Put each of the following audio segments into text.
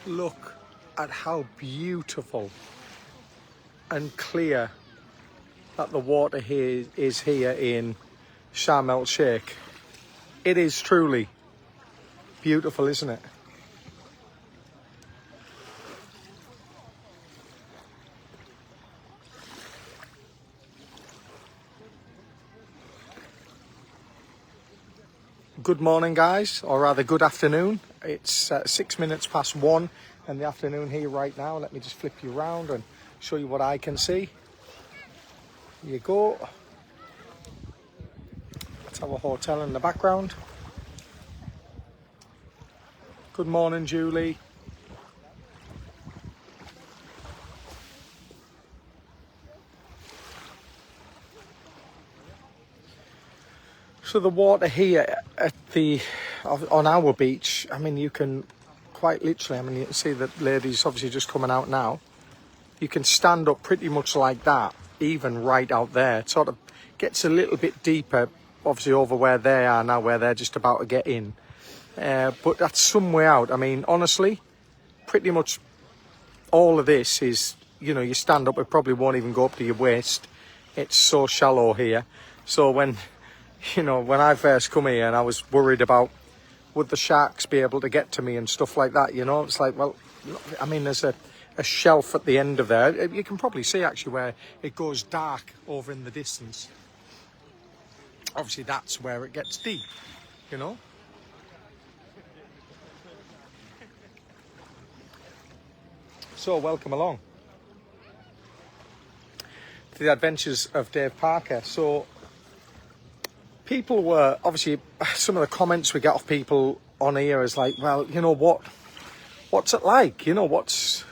Look at how beautiful and clear that the water here is here in Sharm el Sheikh. It is truly beautiful, isn't it? Good morning, guys, or rather good afternoon. It's 6 minutes past 1 in the afternoon here right now. Let me just flip you around and show you what I can see. Here you go. That's our hotel in the background. Good morning, Julie. So the water here at on our beach, I mean, you can quite literally, I mean, you can see that lady's obviously just coming out now. You can stand up pretty much like that, even right out there. It sort of gets a little bit deeper, obviously over where they are now, where they're just about to get in. But that's some way out. I mean, honestly, pretty much all of this is, you know, you stand up, it probably won't even go up to your waist. It's so shallow here. So when, you know, when I first come here and I was worried about would the sharks be able to get to me and stuff like that, you know, it's like, well, I mean, there's a shelf at the end of there. You can probably see actually where it goes dark over in the distance. Obviously that's where it gets deep, you know. So welcome along to the adventures of Dave Parker. So people were, obviously, some of the comments we get off people on here is like, well, you know, what's it like? You know, what's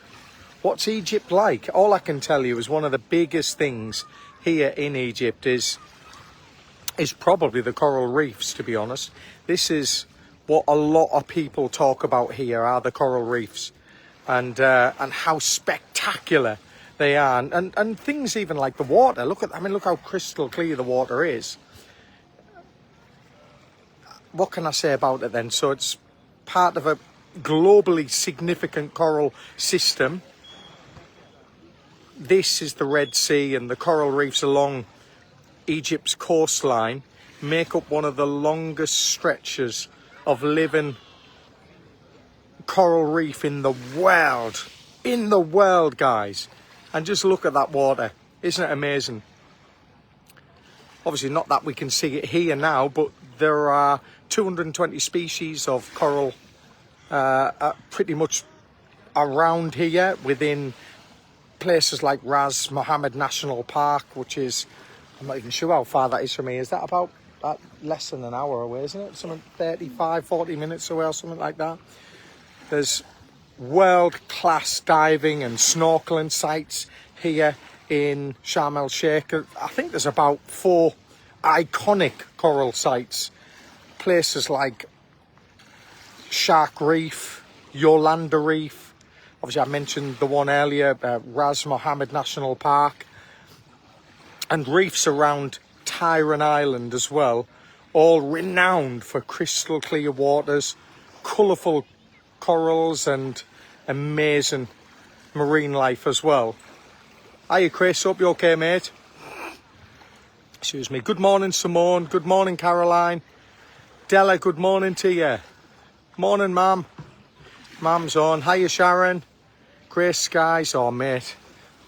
Egypt like? All I can tell you is one of the biggest things here in Egypt is probably the coral reefs, to be honest. This is what a lot of people talk about here, are the coral reefs, and how spectacular they are, and things even like the water. Look how crystal clear the water is. What can I say about it then? So it's part of a globally significant coral system. This is the Red Sea, and the coral reefs along Egypt's coastline make up one of the longest stretches of living coral reef in the world. In the world, guys. And just look at that water. Isn't it amazing? Obviously not that we can see it here now, but there are 220 species of coral pretty much around here within places like Ras Mohammed National Park, which is, I'm not even sure how far that is from me. Is that about less than an hour away, isn't it? Something 35, 40 minutes away or something like that. There's world-class diving and snorkeling sites here in Sharm el Sheikh. I think there's about 4 iconic coral sites. Places like Shark Reef, Yolanda Reef. Obviously, I mentioned the one earlier, Ras Mohammed National Park. And reefs around Tyran Island as well. All renowned for crystal clear waters, colourful corals and amazing marine life as well. Hiya Chris, hope you're okay, mate. Excuse me. Good morning, Simone. Good morning, Caroline. Della, good morning to you. Morning, Mum. Mum's on. Hiya, Sharon. Grey skies. Oh, mate,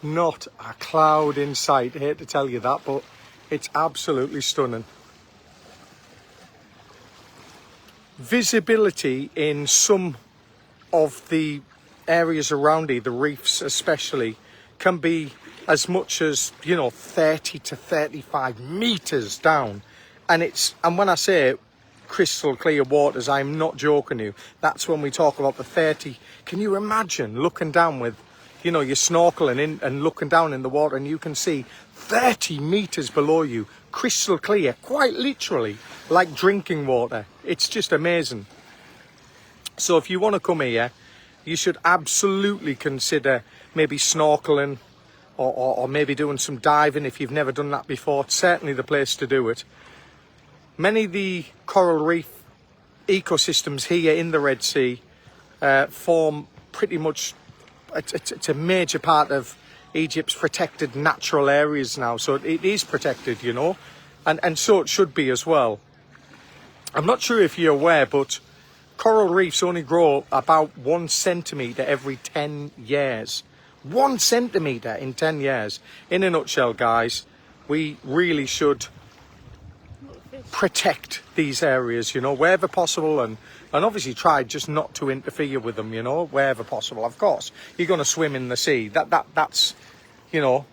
not a cloud in sight. I hate to tell you that, but it's absolutely stunning. Visibility in some of the areas around here, the reefs especially, can be as much as, you know, 30 to 35 meters down. And when I say crystal clear waters, I'm not joking you. That's when we talk about the 30. Can you imagine looking down with, you know, you're snorkeling in and looking down in the water and you can see 30 meters below you, crystal clear, quite literally like drinking water. It's just amazing. So if you want to come here, you should absolutely consider maybe snorkeling or maybe doing some diving if you've never done that before. It's certainly the place to do it. Many of the coral reef ecosystems here in the Red Sea form pretty much, it's a major part of Egypt's protected natural areas now. So it is protected, you know, and so it should be as well. I'm not sure if you're aware, but coral reefs only grow about 1 centimetre every 10 years. 1 centimetre in 10 years. In a nutshell, guys, we really should protect these areas, you know, wherever possible, and obviously try just not to interfere with them, you know, wherever possible. Of course, you're going to swim in the sea. That's, you know,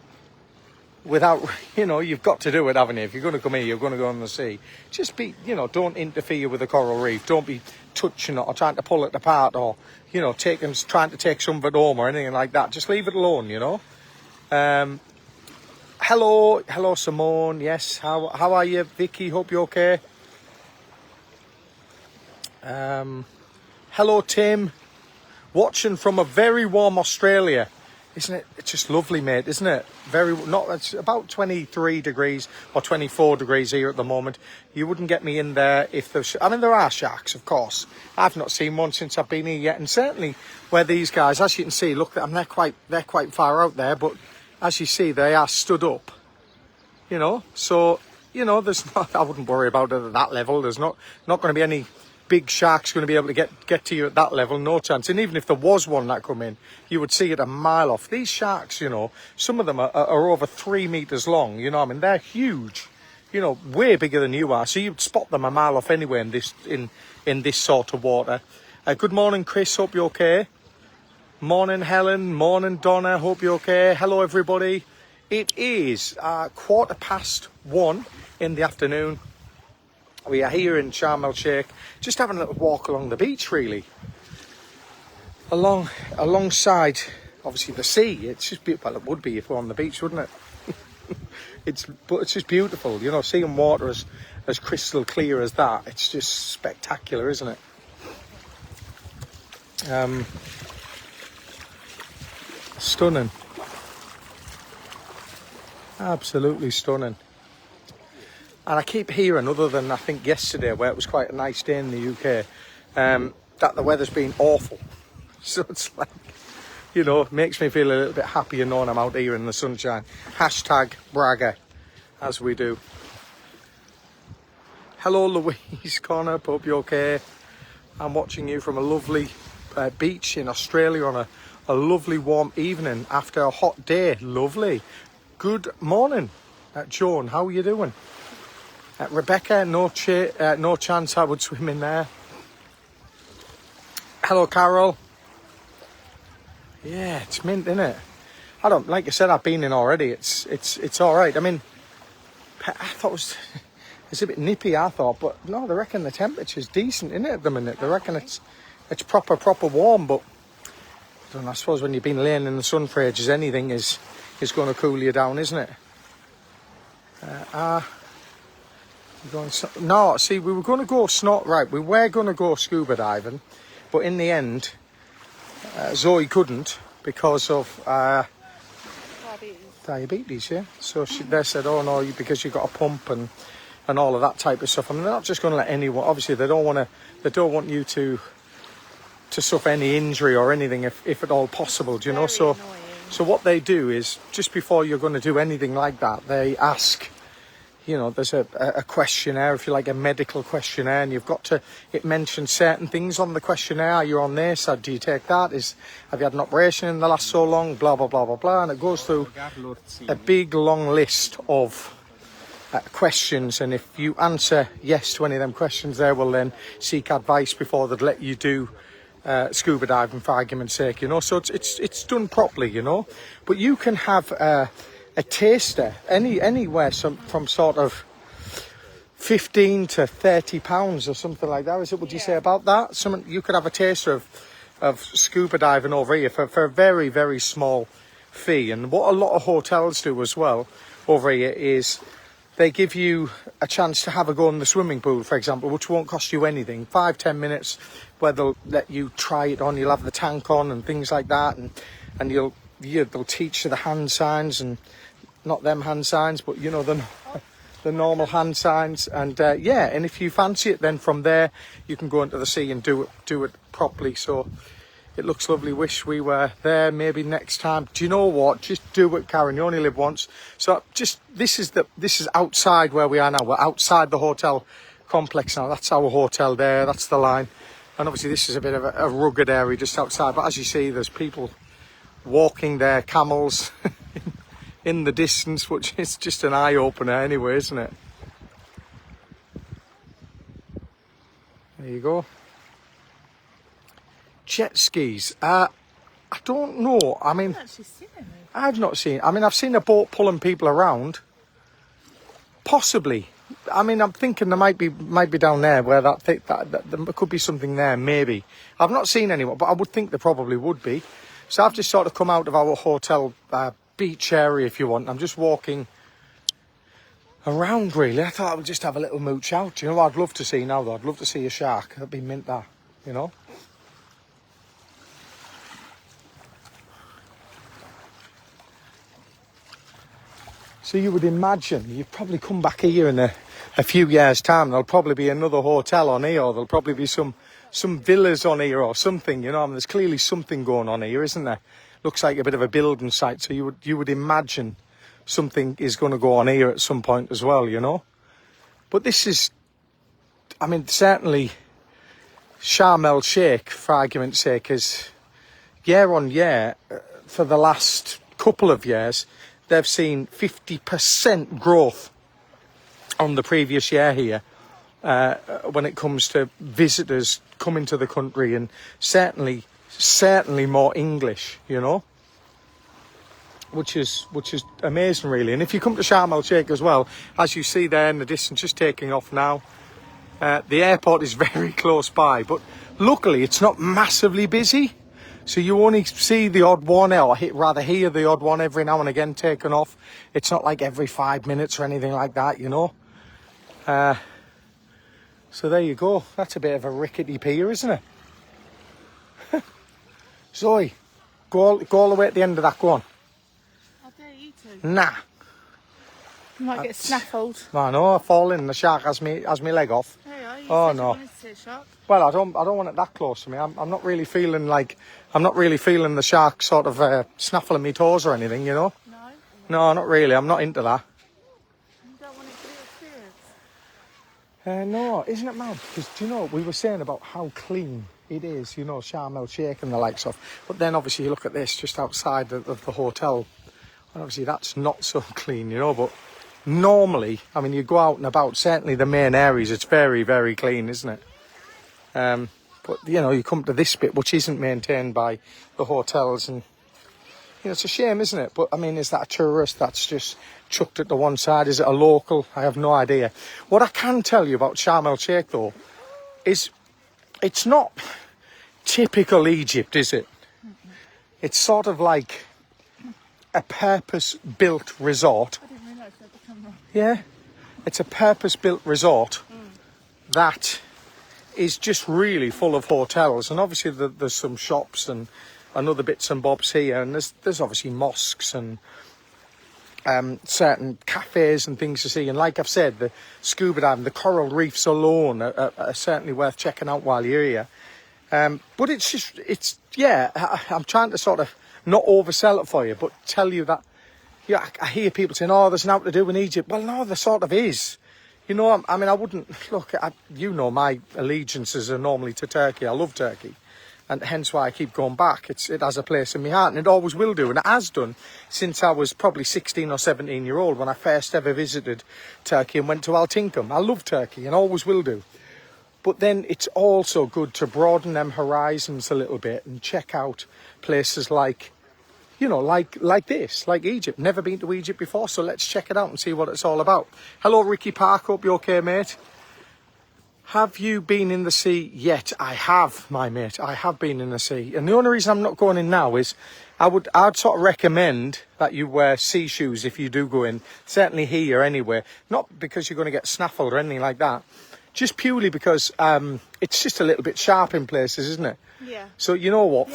without, you know, you've got to do it, haven't you? If you're going to come here, you're going to go in the sea. Just be, you know, don't interfere with the coral reef. Don't be touching it or trying to pull it apart, or, you know, trying to take some of it home or anything like that. Just leave it alone, you know. Hello, Simone. Yes, how are you, Vicky? Hope you're okay. Hello, Tim. Watching from a very warm Australia. Isn't it? It's just lovely, mate, isn't it? It's about 23 degrees or 24 degrees here at the moment. You wouldn't get me in there if there's... I mean, there are sharks, of course. I've not seen one since I've been here yet. And certainly where these guys, as you can see, look, they're quite far out there, but as you see, they are stood up, you know. So, you know, I wouldn't worry about it at that level. There's not going to be any big sharks going to be able to get to you at that level. No chance. And even if there was one that come in, you would see it a mile off. These sharks, you know, some of them are over 3 meters long. You know what I mean? They're huge, you know, way bigger than you are. So you'd spot them a mile off anywhere in this sort of water. Good morning, Chris. Hope you're okay. Morning, Helen. Morning, Donna. Hope you're okay. Hello, everybody. It is 1:15 in the afternoon. We are here in Sharm el Sheikh, just having a little walk along the beach, really. Alongside, obviously, the sea. It's just beautiful. Well, it would be if we're on the beach, wouldn't it? But it's just beautiful, you know, seeing water as crystal clear as that. It's just spectacular, isn't it? Stunning. Absolutely stunning. And I keep hearing, other than I think yesterday, where it was quite a nice day in the UK, that the weather's been awful. So it's like, you know, it makes me feel a little bit happier knowing I'm out here in the sunshine. Hashtag bragger, as we do. Hello, Louise, Connor, hope you're okay. I'm watching you from a lovely beach in Australia on a lovely warm evening after a hot day. Lovely. Good morning, Joan. How are you doing? Rebecca, no chance I would swim in there. Hello, Carol. Yeah, it's mint, isn't it? Like I said, I've been in already. It's all right. I mean, I thought it's a bit nippy, I thought, but no, they reckon the temperature's decent, isn't it, at the minute? They reckon it's proper warm, but I suppose when you've been laying in the sun for ages, anything is going to cool you down, isn't it? No, see, we were going to go we were going to go scuba diving, but in the end, Zoe couldn't because of diabetes, yeah. So they said, oh no, because you've got a pump and all of that type of stuff. I mean, they're not just going to let anyone. Obviously, they don't want you to suffer any injury or anything if at all possible. Do you know? So what they do is just before you're going to do anything like that, they ask. You know, there's a questionnaire, if you like, a medical questionnaire, and it mentions certain things on the questionnaire. Are you on this? Or do you take that? Have you had an operation in the last so long? Blah, blah, blah, blah, blah. And it goes through a big, long list of questions. And if you answer yes to any of them questions, they will then seek advice before they'd let you do scuba diving, for argument's sake, you know. So it's done properly, you know. But you can have a taster anywhere from sort of 15 to 30 pounds or something like that. Would you say about that? You could have a taster of scuba diving over here for a very, very small fee. And what a lot of hotels do as well over here is they give you a chance to have a go in the swimming pool, for example, which won't cost you anything. 5-10 minutes where they'll let you try it on. You'll have the tank on and things like that, and they'll teach you the hand signs, and not them hand signs, but you know, the normal hand signs. And and if you fancy it, then from there you can go into the sea and do it properly. So It looks lovely. Wish we were there maybe next time. Do you know what? Just do it, Karen. You only live once. So just this is outside where we are now. We're outside the hotel complex now. That's our hotel there. That's the line. And obviously this is a bit of a rugged area just outside. But as you see, there's people walking their camels in the distance, which is just an eye-opener anyway, isn't it? There you go. Jet skis. I don't know. I mean, I've not seen. I mean, I've seen a boat pulling people around. Possibly. I mean, I'm thinking there might be down there where that there could be something there. Maybe. I've not seen anyone, but I would think there probably would be. So I've just sort of come out of our hotel beach area, if you want. I'm just walking around, really. I thought I would just have a little mooch out. You know what I'd love to see now, though? I'd love to see a shark. That'd be mint, that. You know. So you would imagine, you'd probably come back here in a few years' time, there'll probably be another hotel on here, or there'll probably be some villas on here or something, you know. I mean, there's clearly something going on here, isn't there? Looks like a bit of a building site, so you would imagine something is going to go on here at some point as well, you know. But this is, I mean, certainly Sharm el Sheikh, for argument's sake, is year on year, for the last couple of years, they've seen 50% growth on the previous year here when it comes to visitors coming to the country, and certainly more English, you know, which is amazing, really. And if you come to Sharm el Sheikh as well, as you see there in the distance, just taking off now, the airport is very close by, but luckily it's not massively busy. So you only see the odd one, or rather hear the odd one every now and again taken off. It's not like every 5 minutes or anything like that, you know. So there you go. That's a bit of a rickety pier, isn't it? Zoe, go all the way at the end of that. Go on. I dare you to. Nah. You might get snaffled. I know. I fall in. The shark has me leg off. Oh no. You to see a shark. Well, I don't want it that close to me. I'm not really feeling the shark sort of snaffling me toes or anything, you know. No, not really. I'm not into that. You don't want it to be experience. No, isn't it mad? Because do you know, we were saying about how clean it is, you know, Sharm el Sheikh and the likes of. But then obviously you look at this just outside of the hotel, and obviously that's not so clean, you know. But normally, I mean, you go out and about, certainly the main areas, it's very, very clean, isn't it? But, you know, you come to this bit, which isn't maintained by the hotels, and, you know, it's a shame, isn't it? But, I mean, is that a tourist that's just chucked it to one side? Is it a local? I have no idea. What I can tell you about Sharm el Sheikh, though, is it's not typical Egypt, is it? It's sort of like a purpose-built resort. I didn't realise that the camera. Yeah, it's a purpose-built resort that is just really full of hotels, and obviously there's some shops and other bits and bobs here, and there's obviously mosques and certain cafes and things to see. And like I've said, the scuba diving, the coral reefs alone are certainly worth checking out while you're here. But I'm trying to sort of not oversell it for you, but tell you that, yeah, I hear people saying, oh, there's nothing to do in Egypt. Well, no, there sort of is. You know, I mean, I wouldn't, look, you know, my allegiances are normally to Turkey. I love Turkey, and hence why I keep going back. It has a place in my heart, and it always will do, and it has done since I was probably 16 or 17-year-old when I first ever visited Turkey and went to Altinkum. I love Turkey and always will do. But then it's also good to broaden them horizons a little bit and check out places like, you know, like this, like Egypt. Never been to Egypt before, so let's check it out and see what it's all about. Hello, Ricky Park. Hope you're okay, mate. Have you been in the sea yet? I have, my mate. I have been in the sea. And the only reason I'm not going in now is I'd sort of recommend that you wear sea shoes if you do go in. Certainly here anyway. Not because you're going to get snaffled or anything like that. Just purely because it's just a little bit sharp in places, isn't it? Yeah. So you know what?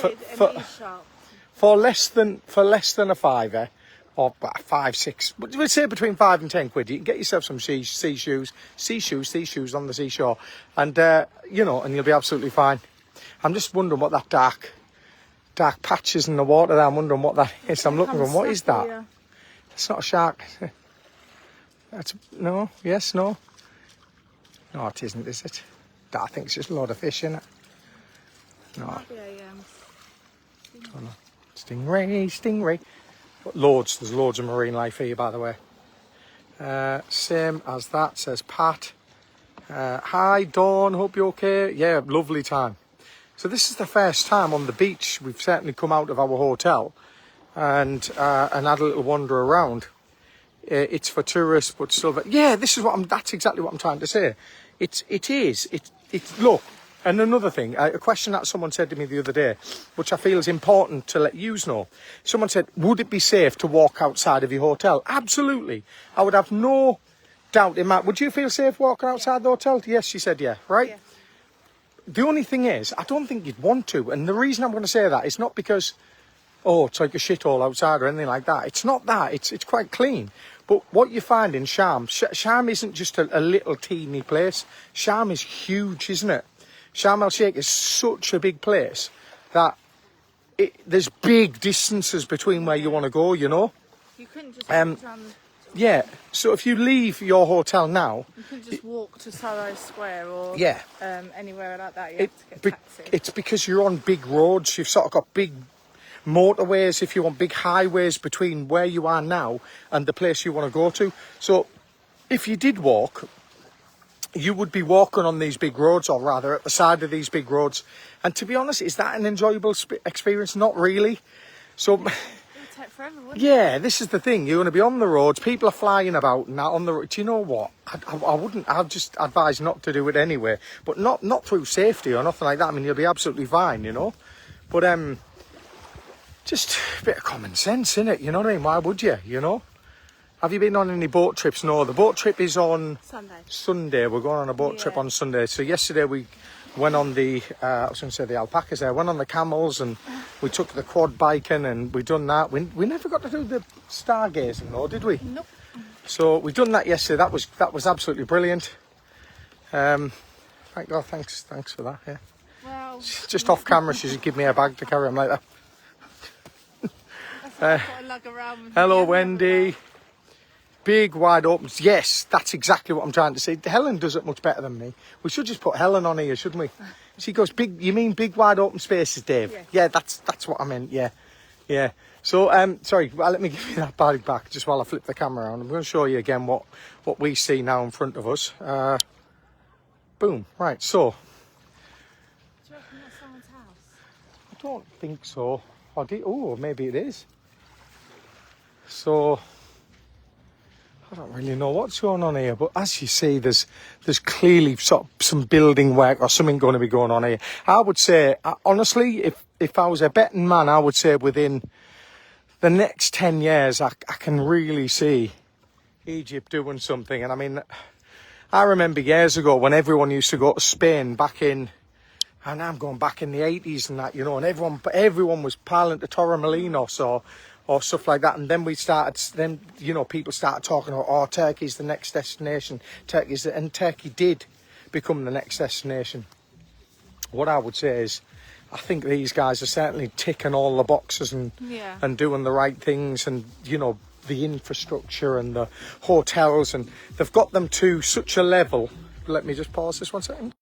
For less than a fiver, or 5, 6, we'd say between 5 and 10 quid, you can get yourself some sea shoes on the seashore, and you know, and you'll be absolutely fine. I'm just wondering what that dark dark patches in the water there. I'm wondering what that is. I'm looking for what is that? Here. It's not a shark. That's no, yes, no. No, it isn't, is it? I think it's just a load of fish in it. No. Might be a, Oh, no. Stingray. But there's loads of marine life here, by the way. Same as that, says Pat. Hi, Dawn, hope you're okay. Yeah, lovely time. So this is the first time on the beach we've certainly come out of our hotel and had a little wander around. It's for tourists, but still, yeah, that's exactly what I'm trying to say. It's look, and another thing, a question that someone said to me the other day, which I feel is important to let yous know. Someone said, would it be safe to walk outside of your hotel? Absolutely. I would have no doubt in that. Would you feel safe walking outside the hotel? Yes, she said, yeah, right? yeah. The only thing is, I don't think you'd want to. And the reason I'm going to say that is not because, it's like a shithole outside or anything like that. It's not that. It's quite clean. But what you find in Sharm isn't just a little teeny place. Sharm is huge, isn't it? Sharm el Sheikh is such a big place that there's big distances between where you want to go, you know? You couldn't just walk down... Yeah, so if you leave your hotel now... You couldn't just walk to Soho Square or anywhere like that. You have to get a taxi. It's because you're on big roads. You've sort of got big motorways, if you want, big highways between where you are now and the place you want to go to. So if you did walk, you would be walking on these big roads, or rather at the side of these big roads. And to be honest, is that an enjoyable experience? Not really. So... Take forever, wouldn't it? Yeah, this is the thing. You're going to be on the roads. People are flying about and that on the road. Do you know what? I wouldn't. I'd just advise not to do it anyway. But not through safety or nothing like that. I mean, you'll be absolutely fine, you know. But just a bit of common sense, innit? You know what I mean? Why would you? You know. Have you been on any boat trips? No, the boat trip is on Sunday. We're going on a boat trip on Sunday. So yesterday we went on the, I was going to say the alpacas there, went on the camels and we took the quad biking and we done that. We never got to do the stargazing though, did we? Nope. So we done that yesterday. That was absolutely brilliant. Thank God, thanks for that, yeah. Well, just off camera, she should give me a bag to carry. I'm like that. That's what I lug around with. Hello, Wendy. Big wide open. Yes, that's exactly what I'm trying to say. Helen does it much better than me. We should just put Helen on here, shouldn't we? She goes, big. You mean big wide open spaces, Dave? Yes. Yeah, that's what I meant. Yeah. So sorry. Well, let me give you that bag back just while I flip the camera around. I'm going to show you again what we see now in front of us. Boom. Right. So. Do you reckon that's someone's house? I don't think so. Oh, maybe it is. So. I don't really know what's going on here, but as you see, there's clearly sort of some building work or something going to be going on here. I would say, honestly, if I was a betting man, I would say within the next 10 years, I can really see Egypt doing something. And I mean, I remember years ago when everyone used to go to Spain back in, and I'm going back in the 80s and that, you know, and everyone was piling to Torremolinos or stuff like that. And then people started talking about, Turkey's the next destination. And Turkey did become the next destination. What I would say is, I think these guys are certainly ticking all the boxes and doing the right things, and, you know, the infrastructure and the hotels, and they've got them to such a level. Let me just pause this 1 second.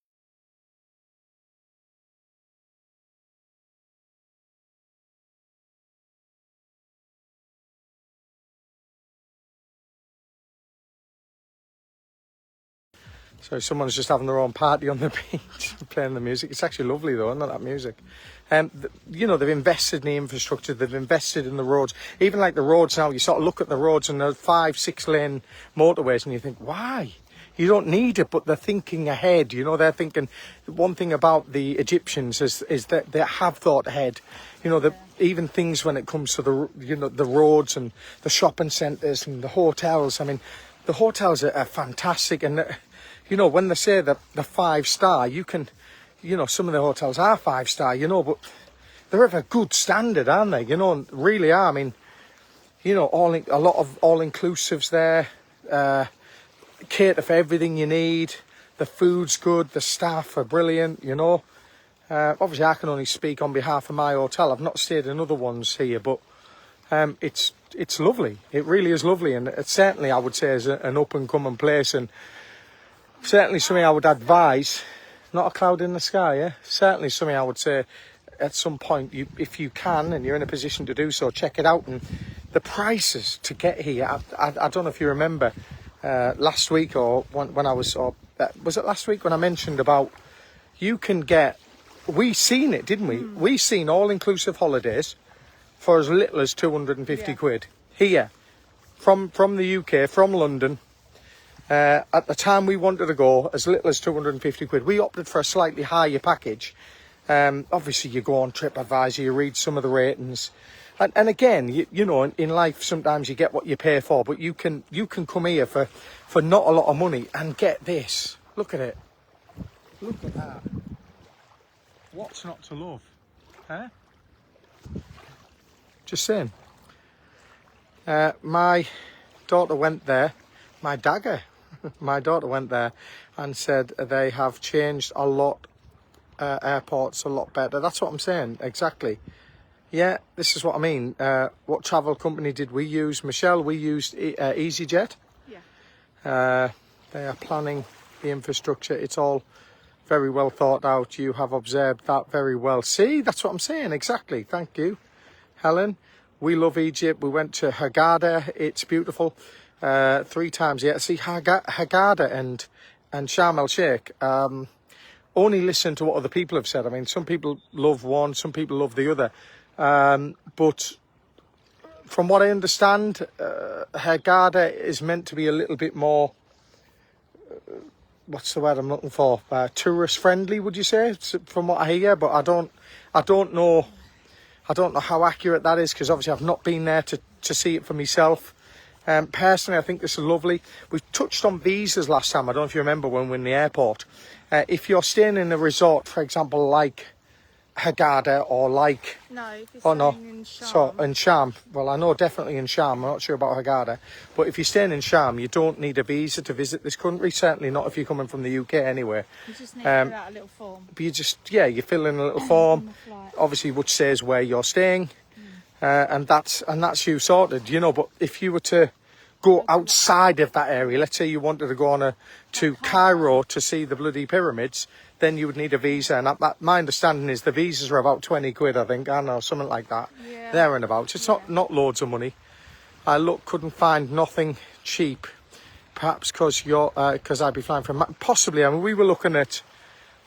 So someone's just having their own party on the beach, playing the music. It's actually lovely though, isn't it, that music? You know, they've invested in the infrastructure, they've invested in the roads. Even like the roads now, you sort of look at the roads and they're 5-6 lane motorways and you think, why? You don't need it, but they're thinking ahead. You know, they're thinking, one thing about the Egyptians is that they have thought ahead. You know, even things when it comes to the roads and the shopping centres and the hotels. I mean, the hotels are fantastic, and you know, when they say that the 5-star, you can, you know, some of the hotels are 5-star, you know, but they're of a good standard, aren't they? You know, really are. I mean, you know, a lot of all-inclusives there, cater for everything you need. The food's good, the staff are brilliant, you know. Obviously, I can only speak on behalf of my hotel. I've not stayed in other ones here, but it's lovely. It really is lovely, and it certainly, I would say, is an up-and-coming place, and certainly something I would advise. Not a cloud in the sky, yeah? Certainly something I would say at some point, if you can, and you're in a position to do so, check it out. And the prices to get here, I don't know if you remember last week or when I was it last week when I mentioned about you can get, we seen it, didn't we? We seen all-inclusive holidays for as little as 250 quid here from the UK, from London. At the time we wanted to go, as little as 250 quid. We opted for a slightly higher package. Obviously, you go on TripAdvisor, you read some of the ratings. And again, you know, in life, sometimes you get what you pay for, but you can come here for not a lot of money and get this. Look at it. Look at that. What's not to love? Huh? Just saying. My daughter went there. My daughter went there and said they have changed a lot. Airports a lot better. That's what I'm saying. Exactly. Yeah, this is what I mean. What travel company did we use? Michelle, we used EasyJet. Yeah. They are planning the infrastructure. It's all very well thought out. You have observed that very well. See, that's what I'm saying. Exactly. Thank you, Helen. We love Egypt. We went to Hurghada. It's beautiful. 3 times yet. See, Hurghada and Sharm el Sheikh. Only listen to what other people have said. I mean, some people love one, some people love the other. But from what I understand, Hurghada is meant to be a little bit more, what's the word I'm looking for? Tourist friendly, would you say? From what I hear, but I don't know how accurate that is, because obviously I've not been there to see it for myself. Personally, I think this is lovely. We touched on visas last time. I don't know if you remember when we were in the airport. If you're staying in a resort, for example, like Hurghada or like... No, if you're staying in Sharm. So, in Sharm. Well, I know definitely in Sharm. I'm not sure about Hurghada. But if you're staying in Sharm, you don't need a visa to visit this country. Certainly not if you're coming from the UK anyway. You just need to fill out a little form. But you fill in a little form, obviously, which says where you're staying. And that's you sorted, you know. But if you were to go outside of that area, let's say you wanted to go on to Cairo to see the bloody pyramids, then you would need a visa. And my understanding is the visas are about 20 quid, I think, I know, something like that. Yeah. There and about. It's not loads of money. I couldn't find nothing cheap. Perhaps because I'd be flying from, possibly. I mean, we were looking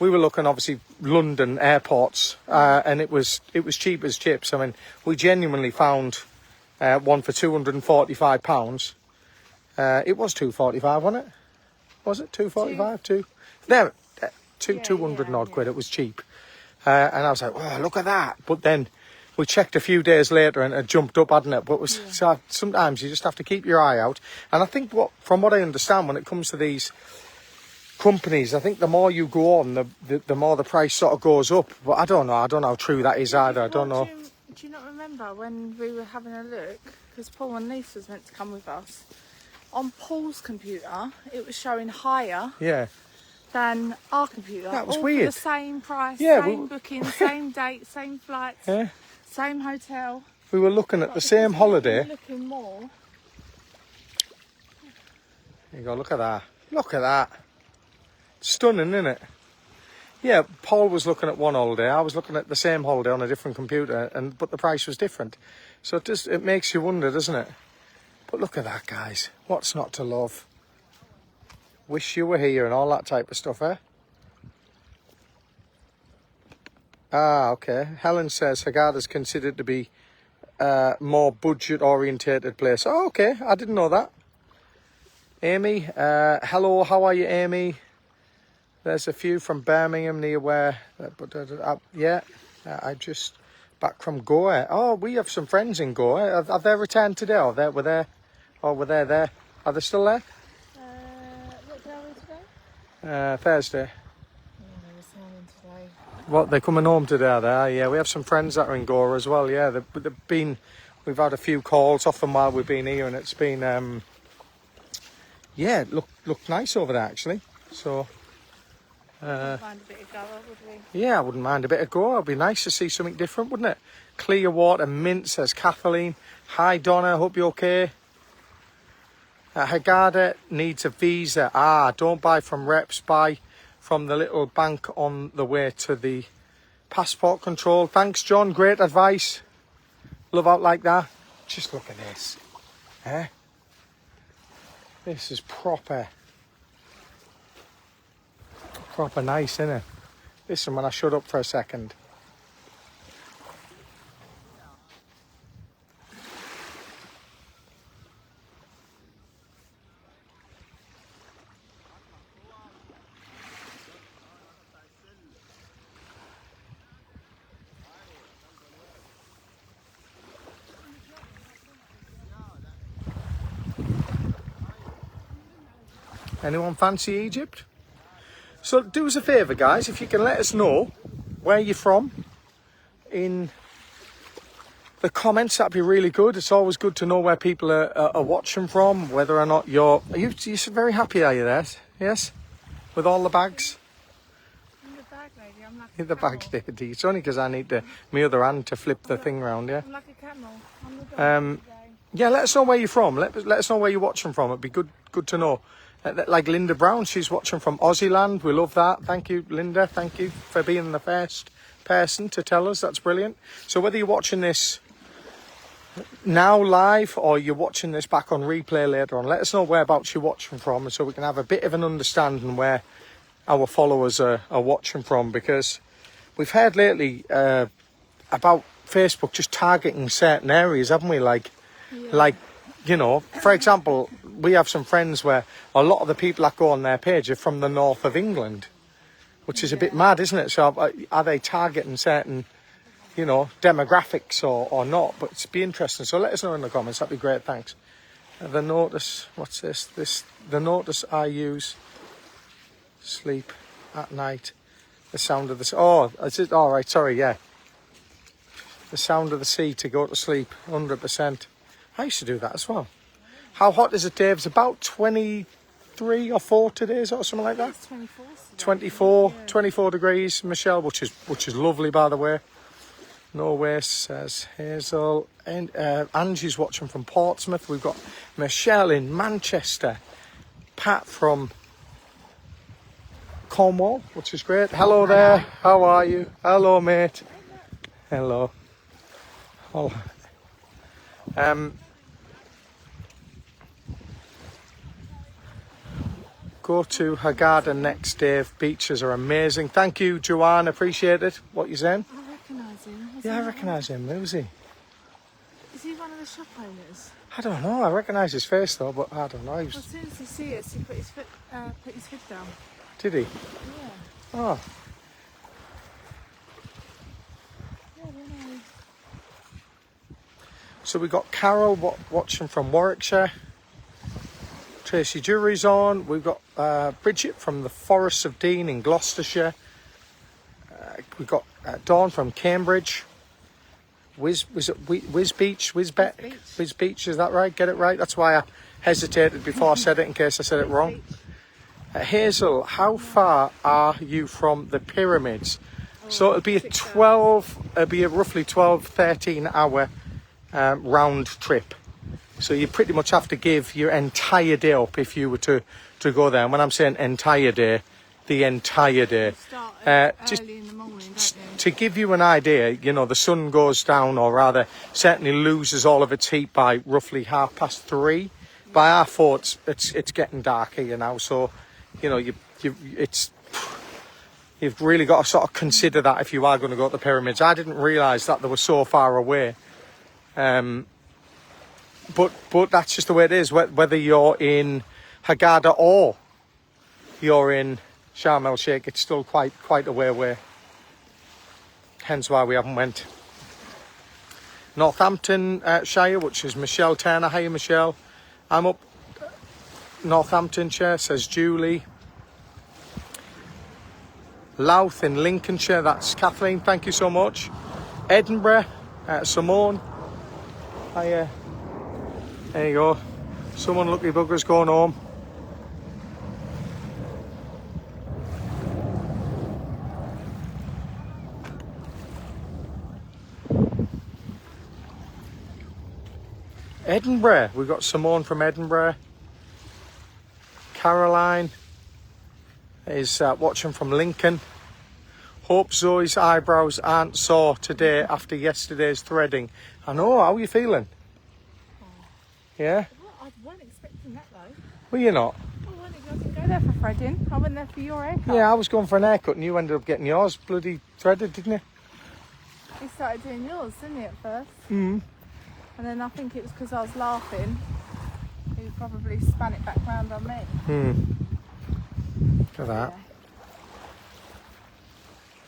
obviously London airports, and it was cheap as chips. I mean, we genuinely found one for £245. It was £245, wasn't it? Was it £245? There, 200 and odd quid. It was cheap, and I was like, "Oh, look at that!" But then we checked a few days later, and it jumped up, hadn't it? But so sometimes you just have to keep your eye out. And I think from what I understand, when it comes to these companies, I think the more you go on, the more the price sort of goes up. But I don't know how true that is either. I don't know. Do you not remember when we were having a look? Because Paul and Lisa was meant to come with us. On Paul's computer, it was showing higher than our computer. That was all weird. For the same price, same booking, same date, same flights, same hotel. We were looking at the same holiday. Looking more. There you go, look at that. Look at that. Stunning, isn't it? Yeah, Paul was looking at one holiday. I was looking at the same holiday on a different computer, but the price was different. So it makes you wonder, doesn't it? But look at that, guys. What's not to love? Wish you were here and all that type of stuff, eh? Ah, okay. Helen says Hurghada's considered to be more budget-orientated place. Oh, okay. I didn't know that. Amy, hello. How are you, Amy? There's a few from Birmingham near where... I just... Back from Goa. Oh, we have some friends in Goa. Have they returned today? Or were they there? Are they still there? What day are we today? Thursday. Yeah, they're returning today. What, they're coming home today, are they? Yeah, we have some friends that are in Goa as well. Yeah, they've been... We've had a few calls off them while we've been here, and it's been... looked nice over there, actually. So... Wouldn't mind a bit of Goa, would we? Yeah, I wouldn't mind a bit of Goa. It'd be nice to see something different, wouldn't it? Clear water, mint, says Kathleen. Hi, Donna. Hope you're okay. Hagada needs a visa. Don't buy from reps. Buy from the little bank on the way to the passport control. Thanks, John. Great advice. Love out like that. Just look at this. Eh? This is proper nice, isn't it? Listen, when I shut up for a second. Anyone fancy Egypt? So do us a favour, guys, if you can let us know where you're from in the comments, that'd be really good. It's always good to know where people are watching from, whether or not you're very happy, are you there? Yes? With all the bags? In the bag, lady. I'm like In the bag, lady. It's only because I need my other hand to flip the thing round, yeah? I'm like a camel. I'm the dog today. Yeah, let us know where you're from. Let us know where you're watching from. It'd be good to know. Like Linda Brown, she's watching from Aussie land. We love that. Thank you, Linda. Thank you for being the first person to tell us. That's brilliant. So whether you're watching this now live or you're watching this back on replay later on, let us know whereabouts you're watching from so we can have a bit of an understanding where our followers are watching from, because we've heard lately about Facebook just targeting certain areas, haven't we? Like, you know, for example, we have some friends where a lot of the people that go on their page are from the north of England, which is a bit mad, isn't it? So are they targeting certain, you know, demographics or not? But it's be interesting. So let us know in the comments. That'd be great. Thanks. The notice, what's this? The notice I use, sleep at night. The sound of the sea. Oh, is it? All right. Sorry. Yeah. The sound of the sea to go to sleep. 100%. I used to do that as well. How hot is it, Dave? It's about 23 or 4 today, or something like that. It's 24. 24 degrees, Michelle, which is lovely, by the way. No waste, says Hazel. And Angie's watching from Portsmouth. We've got Michelle in Manchester. Pat from Cornwall, which is great. Hello there. How are you? Hello, mate. Hello. Oh. Go to Hagada next, Dave. Beaches are amazing. Thank you, Joanne. Appreciate it. What you saying? I recognise him. Yeah, I recognise him. Who's he? Is he one of the shop owners? I don't know. I recognise his face though, but I don't know. Well, as soon as he sees us, he put his head down. Did he? Yeah. Oh. Yeah, I know. So we got Carol watching from Warwickshire. Tracy Jury's on. We've got Bridget from the Forests of Dean in Gloucestershire. We've got Dawn from Cambridge. Wiz Beach, is that right? Get it right? That's why I hesitated before I said it, in case I said it wrong. Hazel, how far are you from the pyramids? So it'll be a roughly 12, 13 hour round trip. So you pretty much have to give your entire day up if you were to go there. And when I'm saying entire day, the entire day. Start early in the morning, don't you? To give you an idea, you know, the sun goes down, or rather certainly loses all of its heat by roughly 3:30. By our 4, it's getting darker, you know. So, you know, you've really got to sort of consider that if you are going to go to the pyramids. I didn't realise that they were so far away. But that's just the way it is. Whether you're in Hagada or you're in Sharm el Sheikh, it's still quite a way away. Hence why we haven't went. Northampton Shire, which is Michelle Turner. Hiya, Michelle. I'm up Northamptonshire, says Julie. Louth in Lincolnshire, that's Kathleen. Thank you so much. Edinburgh, Simone. Hiya. There you go. Someone lucky buggers going home. Edinburgh. We've got Simone from Edinburgh. Caroline is watching from Lincoln. Hope Zoe's eyebrows aren't sore today after yesterday's threading. I know, how are you feeling? Oh. Yeah? I wasn't expecting that though. Were you not? I didn't go there for threading. I went there for your haircut. Yeah, I was going for an haircut and you ended up getting yours bloody threaded, didn't you? You started doing yours, didn't you, at first? Mm. And then I think it was because I was laughing. You probably span it back round on me. Look at that. Yeah.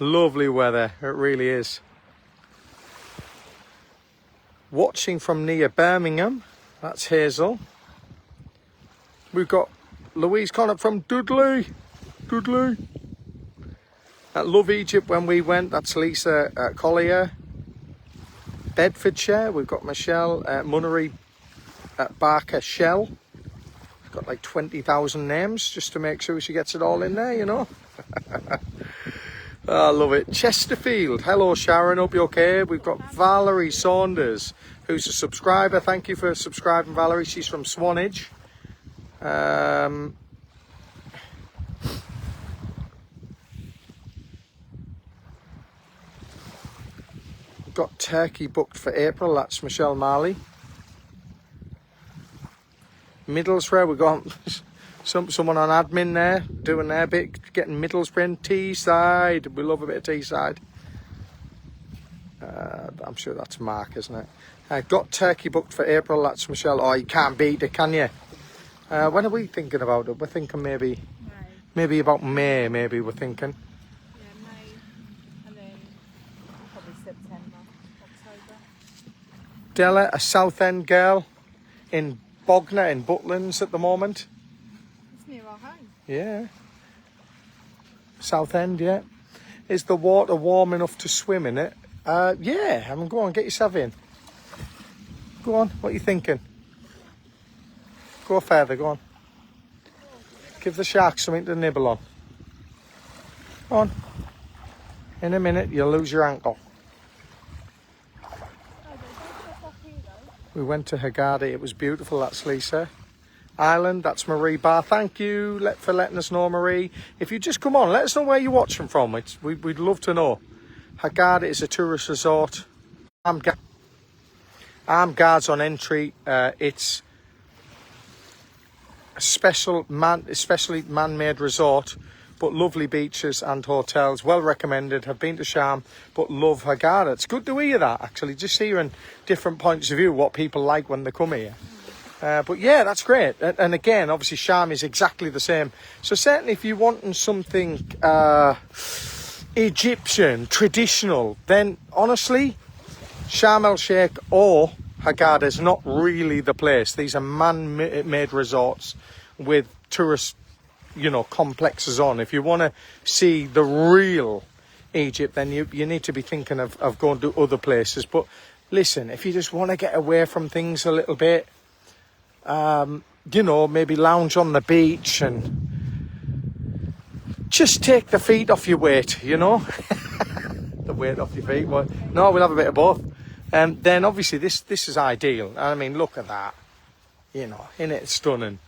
Lovely weather, it really is. Watching from near Birmingham, that's Hazel. We've got Louise Connor from Dudley. At Love Egypt when we went, that's Lisa Collier. Bedfordshire, we've got Michelle Munnery at Barker Shell. She's got like 20,000 names just to make sure she gets it all in there, you know. I love it. Chesterfield, hello Sharon, hope you're okay. We've got Valerie Saunders, who's a subscriber. Thank you for subscribing, Valerie. She's from Swanage. Got Turkey booked for April, that's Michelle Marley. Middlesbrough, we've got someone on admin there doing their bit, getting Middlesbrough in. Teesside, we love a bit of Teesside. I'm sure that's Mark, isn't it? Got Turkey booked for April, that's Michelle. Oh, you can't beat it, can you? When are we thinking about it? We're thinking maybe about May, maybe we're thinking. Yeah, May, and then probably September, October. Della, a Southend girl in Bognor in Butlins at the moment. It's near our home. Yeah. Southend, yeah. Is the water warm enough to swim in it? Yeah, I mean, go on, get yourself in. Go on, what are you thinking? Go further, go on. Give the sharks something to nibble on. Go on. In a minute, you'll lose your ankle. We went to Haggardy, it was beautiful, that's Lisa. Ireland, that's Marie Barr. Thank you for letting us know, Marie. If you just come on, let us know where you're watching from. We'd love to know. Haggardy is a tourist resort. Armed guards on entry. It's a especially man-made resort, but lovely beaches and hotels. Well recommended. Have been to Sharm, but love Haggardy. It's good to hear that, actually. Just hearing different points of view, what people like when they come here. But yeah, that's great. And again, obviously Sharm is exactly the same. So certainly if you're wanting something Egyptian, traditional, then honestly, Sharm el Sheikh or Haggardy is not really the place. These are man-made resorts with tourist, complexes on. If you want to see the real Egypt, then you need to be thinking of going to other places. But listen, if you just want to get away from things a little bit, maybe lounge on the beach and just take the feet off your weight, the weight off your feet. Well, no, we'll have a bit of both. Then obviously this is ideal. I mean, look at that. Isn't it stunning?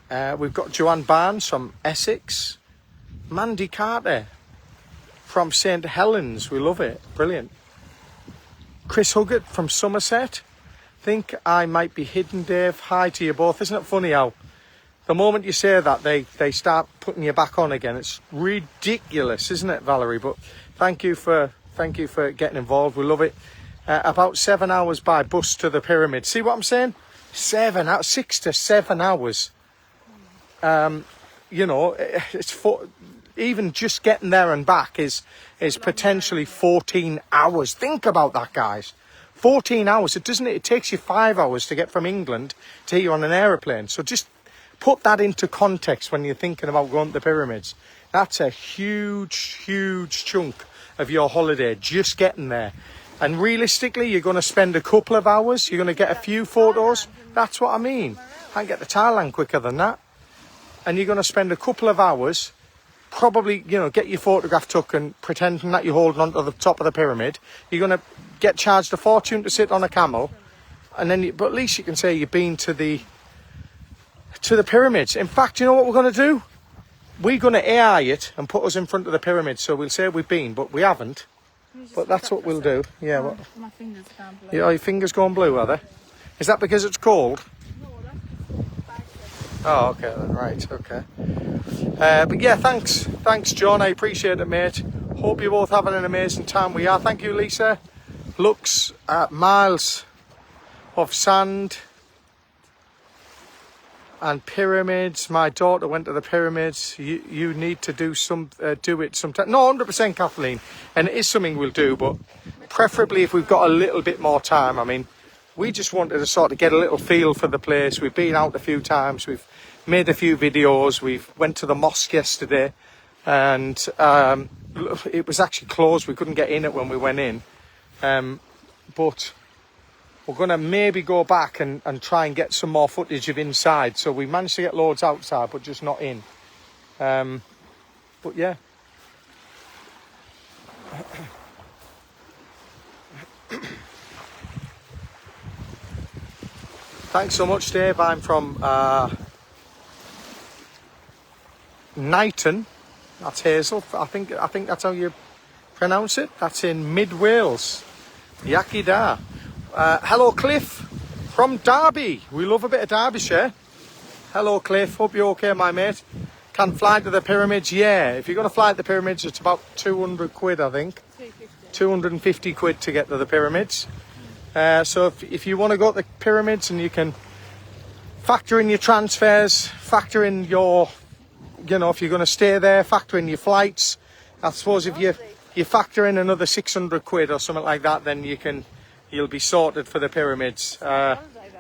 We've got Joanne Barnes from Essex. Mandy Carter from St Helens. We love it. Brilliant. Chris Huggett from Somerset. Think I might be hidden, Dave. Hi to you both. Isn't it funny how the moment you say that, they start putting you back on again? It's ridiculous, isn't it, Valerie? But thank you for getting involved. We love it. About 7 hours by bus to the pyramid. See what I'm saying? 6 to 7 hours. It's even just getting there and back is potentially 14 hours. Think about that, guys. 14 hours. It takes you 5 hours to get from England to here on an aeroplane. So just put that into context when you're thinking about going to the pyramids. That's a huge, huge chunk of your holiday, just getting there. And realistically, you're going to spend a couple of hours. You're going to get a few photos. That's what I mean. I can get to Thailand quicker than that. And you're going to spend a couple of hours, probably, get your photograph took and pretending that you're holding onto the top of the pyramid. You're going to get charged a fortune to sit on a camel. and then, but at least you can say you've been to the pyramids. In fact, you know what we're going to do? We're going to AI it and put us in front of the pyramids. So we'll say we've been, but we haven't. But that's what we'll do. Yeah. What? My fingers going blue. Your fingers going blue, are they? Is that because it's cold? No, that's Oh, okay then. Right. Okay. But yeah, thanks, John. I appreciate it, mate. Hope you're both having an amazing time. We are. Thank you, Lisa. Looks at miles of sand and pyramids. My daughter went to the pyramids. You need to do it sometime. No, 100%, Kathleen, and it is something we'll do, but preferably if we've got a little bit more time. I mean, we just wanted to sort of get a little feel for the place. We've been out a few times. We've made a few videos. We've went to the mosque yesterday, and it was actually closed. We couldn't get in it when we went in, but we're going to maybe go back and try and get some more footage of inside. So we managed to get loads outside, but just not in. But yeah. Thanks so much, Dave. I'm from Knighton. That's Hazel. I think that's how you pronounce it. That's in mid Wales. Yaki da. Hello, Cliff from Derby. We love a bit of Derbyshire. Hello, Cliff. Hope you're okay, my mate. Can fly to the pyramids? Yeah. If you're going to fly to the pyramids, it's about 200 quid, I think. 250 quid to get to the pyramids. So if you want to go to the pyramids, and you can factor in your transfers, factor in your, if you're going to stay there, factor in your flights. I suppose if you factor in another 600 quid or something like that, then you'll be sorted for the pyramids.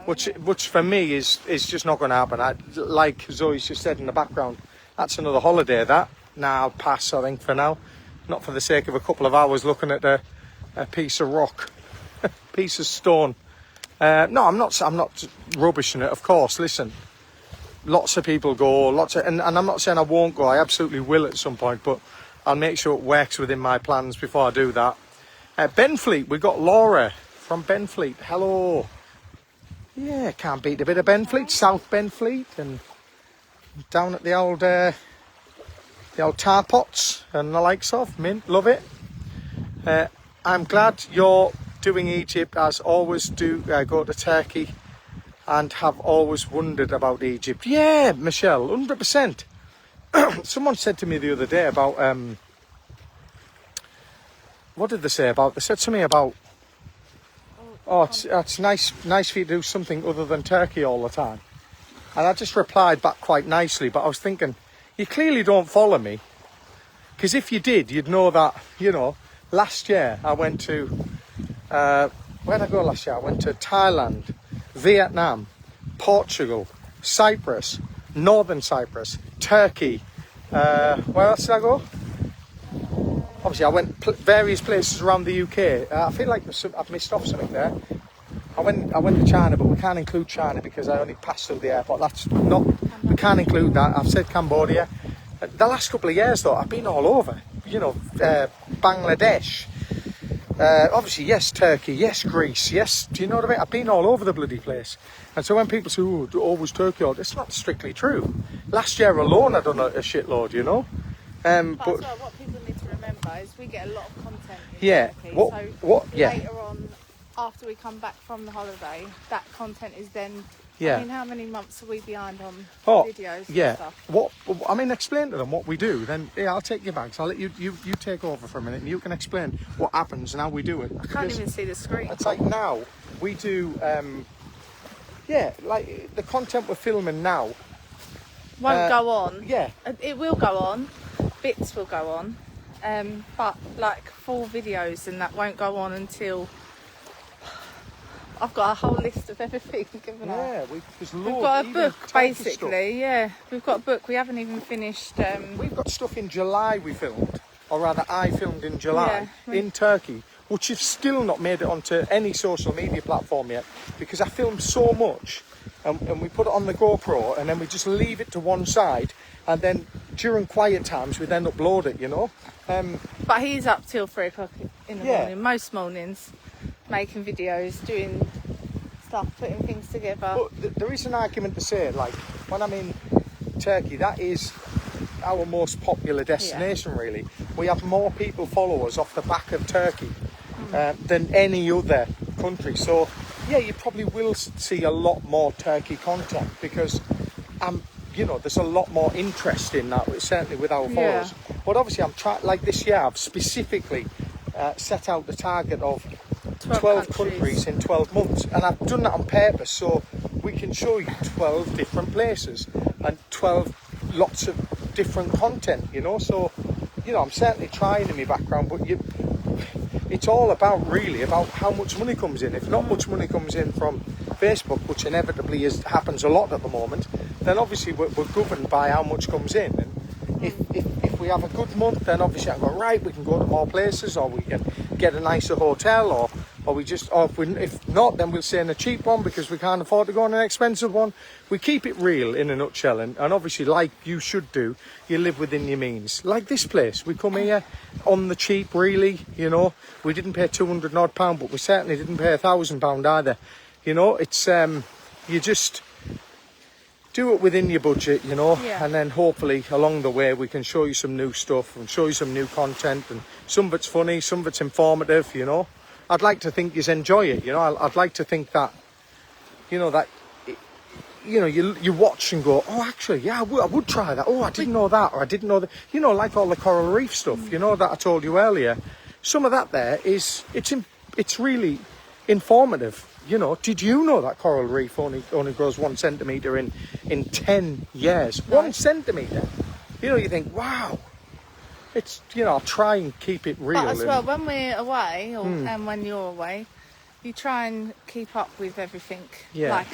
Which for me is just not going to happen. Like Zoe's just said in the background, that's another holiday. Nah, I'll pass, I think, for now. Not for the sake of a couple of hours looking at a piece of rock. Piece of stone. No, I'm not rubbishing it, of course. Listen, lots of people go, and I'm not saying I won't go. I absolutely will at some point, but I'll make sure it works within my plans before I do that. Benfleet, we've got Laura from Benfleet. Hello. Yeah, can't beat a bit of Benfleet, South Benfleet, and down at the old tar pots and the likes of. Mint, love it. I'm glad you're doing Egypt. As always, go to Turkey, and have always wondered about Egypt. Yeah, Michelle, 100%. Someone said to me the other day about what did they say about? They said to me about, it's nice for you to do something other than Turkey all the time. And I just replied back quite nicely, but I was thinking, you clearly don't follow me, because if you did, you'd know that, last year I went to, where did I go last year? I went to Thailand, Vietnam, Portugal, Cyprus, Northern Cyprus, Turkey. Where else did I go? Obviously, I went various places around the UK. I feel like I've missed off something there. I went to China, but we can't include China because I only passed through the airport. We can't include that. I've said Cambodia. The last couple of years, though, I've been all over. Bangladesh. Obviously, yes, Turkey, yes, Greece, yes, do you know what I mean? I've been all over the bloody place. And so when people say, always Turkey, it's not strictly true. Last year alone, I done a shitload, But what people need to remember is we get a lot of content in Turkey. Later on, after we come back from the holiday, that content is then... Yeah. I mean, how many months are we behind on videos and stuff? Explain to them what we do. Then, I'll take your bags. I'll let you take over for a minute, and you can explain what happens and how we do it. I can't even see the screen. It's like now, we do, like the content we're filming now. Won't go on. Yeah. It will go on. Bits will go on. But, like, full videos and that won't go on until... I've got a whole list of everything. We've got a book, basically. Yeah, we've got a book. We haven't even finished. We've got stuff in July we filmed, or rather I filmed in July in Turkey, which have still not made it onto any social media platform yet, because I filmed so much, and we put it on the GoPro, and then we just leave it to one side, and then during quiet times we then upload it, But he's up till 3 o'clock in the morning, most mornings, making videos, doing stuff, putting things together. But there is an argument to say, like, when I'm in Turkey, that is our most popular destination, really. We have more people follow us off the back of Turkey than any other country. So, yeah, you probably will see a lot more Turkey content because, you know, there's a lot more interest in that, certainly with our followers. But obviously, I'm trying, like this year, I've specifically set out the target of 12 countries in 12 months, and I've done that on purpose so we can show you 12 different places and 12 lots of different content, you know. So, you know, I'm certainly trying in my background, but it's all about really about how much money comes in. If not much money comes in from Facebook, which inevitably happens a lot at the moment, then obviously we're governed by how much comes in. And if we have a good month, then obviously I go, right, we can go to more places, or we can get a nicer hotel, or if not, then we'll stay in a cheap one because we can't afford to go on an expensive one. We keep it real in a nutshell, and obviously, like you should do, you live within your means. Like this place, we come here on the cheap, really, you know. We didn't pay £200 odd, but we certainly didn't pay £1,000 either. You know, it's you just do it within your budget, you know, and then hopefully along the way we can show you some new stuff and show you some new content, and some of it's funny, some of it's informative, you know. I'd like to think you enjoy it, you know. I'd like to think that, you know, that, you know, you watch and go, oh, actually, yeah, I would try that. Oh, I didn't know that, or I didn't know that. You know, like all the coral reef stuff, you know, that I told you earlier. Some of that there it's really informative. You know, did you know that coral reef only grows 1 centimetre in 10 years? 1 centimetre. You know, you think, wow. It's, you know, I'll try and keep it real. But as well, when we're away, and when you're away, you try and keep up with everything, like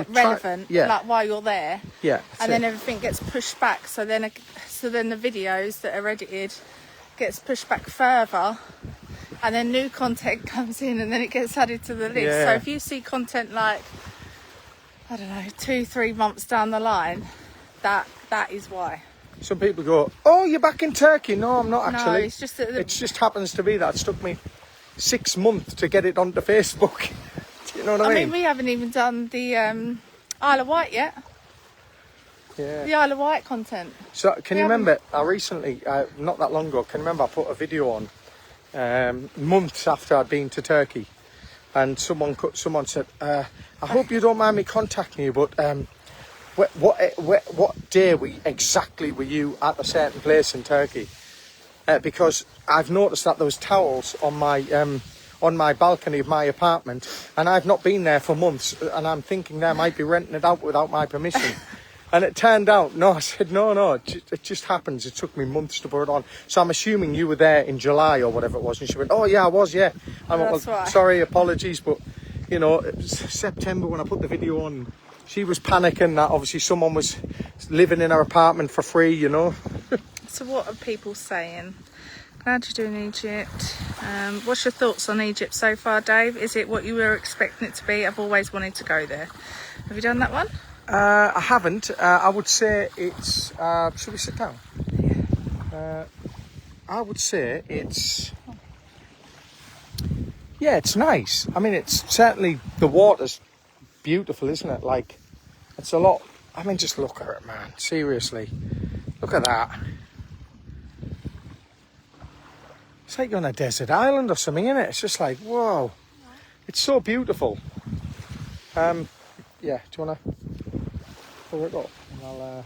relevant, like while you're there. Yeah. And then everything gets pushed back. So then the videos that are edited gets pushed back further, and then new content comes in, and then it gets added to the list. Yeah. So if you see content like, I don't know, 2-3 months down the line, that is why. Some people go, oh, you're back in Turkey. No, I'm not actually. No, it's just that it just happens to be that it took me 6 months to get it onto Facebook. Do you know what I mean? I mean, we haven't even done the Isle of Wight yet. Yeah. The Isle of Wight content. So can you remember, I recently, not that long ago, can you remember I put a video on months after I'd been to Turkey, and someone said, I hope you don't mind me contacting you, but what day exactly were you at a certain place in Turkey? Because I've noticed that there was towels on my balcony of my apartment, and I've not been there for months, and I'm thinking they might be renting it out without my permission. And it turned out, no, I said, no, it just happens. It took me months to put it on. So I'm assuming you were there in July or whatever it was. And she went, oh, yeah, I was, yeah. I went, well, right. Sorry, apologies, but, you know, it was September when I put the video on. She was panicking that obviously someone was living in her apartment for free, you know. So what are people saying? Glad you're doing Egypt. What's your thoughts on Egypt so far, Dave? Is it what you were expecting it to be? I've always wanted to go there. Have you done that one? I haven't. I would say it's... should we sit down? Yeah. I would say it's... Yeah, it's nice. I mean, it's certainly... The water's beautiful, isn't it? Like, it's a lot... I mean, just look at it, man. Seriously. Look at that. It's like you're on a desert island or something, isn't it? It's just like, whoa. It's so beautiful. Yeah, do you want to... pull it up, and I'll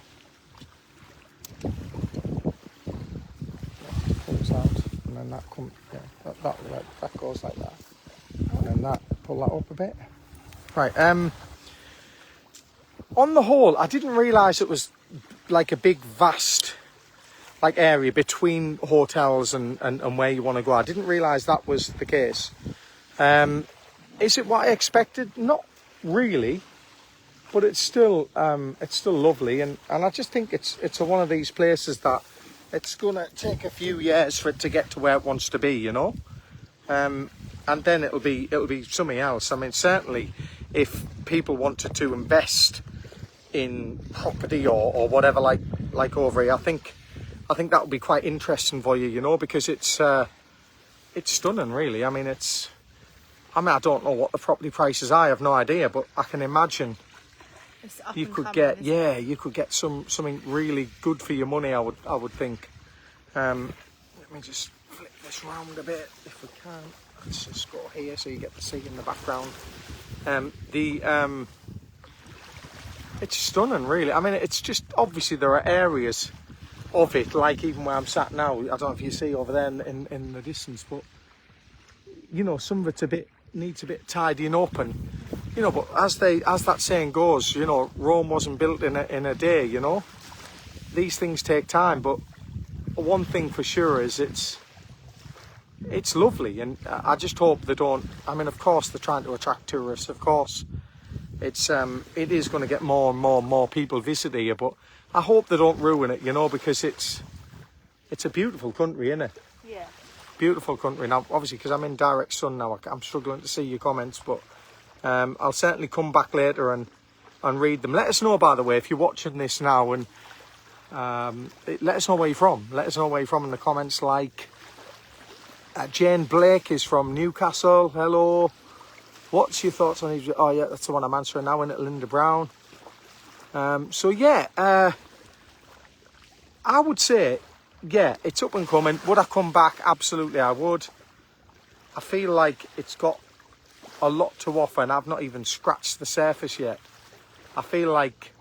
comes out, and then that comes, yeah, that goes like that, and then that, pull that up a bit. Right, on the whole, I didn't realise it was like a big, vast, like area between hotels and where you want to go. I didn't realise that was the case. Is it what I expected? Not really. But it's still lovely, and I just think it's one of these places that it's gonna take a few years for it to get to where it wants to be, you know, and then it'll be something else. I mean, certainly, if people wanted to invest in property or whatever, like over here, I think that would be quite interesting for you, you know, because it's stunning, really. I mean, I mean, I don't know what the property prices are. I have no idea, but I can imagine you could get, you could get something really good for your money. I would think. Let me just flip this round a bit if we can. Let's just go here so you get to see in the background. It's stunning, really. I mean, it's just obviously there are areas of it, like even where I'm sat now. I don't know if you see over there in the distance, but you know, some of it needs a bit tidying up, and you know, but as that saying goes, you know, Rome wasn't built in a day. You know, these things take time, but one thing for sure is it's lovely, and I just hope they don't. I mean, of course they're trying to attract tourists. Of course, it is going to get more and more people visit here, but I hope they don't ruin it. You know, because it's a beautiful country, isn't it? Yeah. Beautiful country. Now, obviously, because I'm in direct sun now, I'm struggling to see your comments, but I'll certainly come back later and read them. Let us know, by the way, if you're watching this now, and let us know where you're from. Let us know where you're from in the comments. Like Jane Blake is from Newcastle. Hello. What's your thoughts on these? Oh yeah, that's the one I'm answering now, isn't it? Linda Brown. So yeah, I would say, yeah, it's up and coming. Would I come back? Absolutely, I would. I feel like it's got a lot to offer, and I've not even scratched the surface yet. I feel like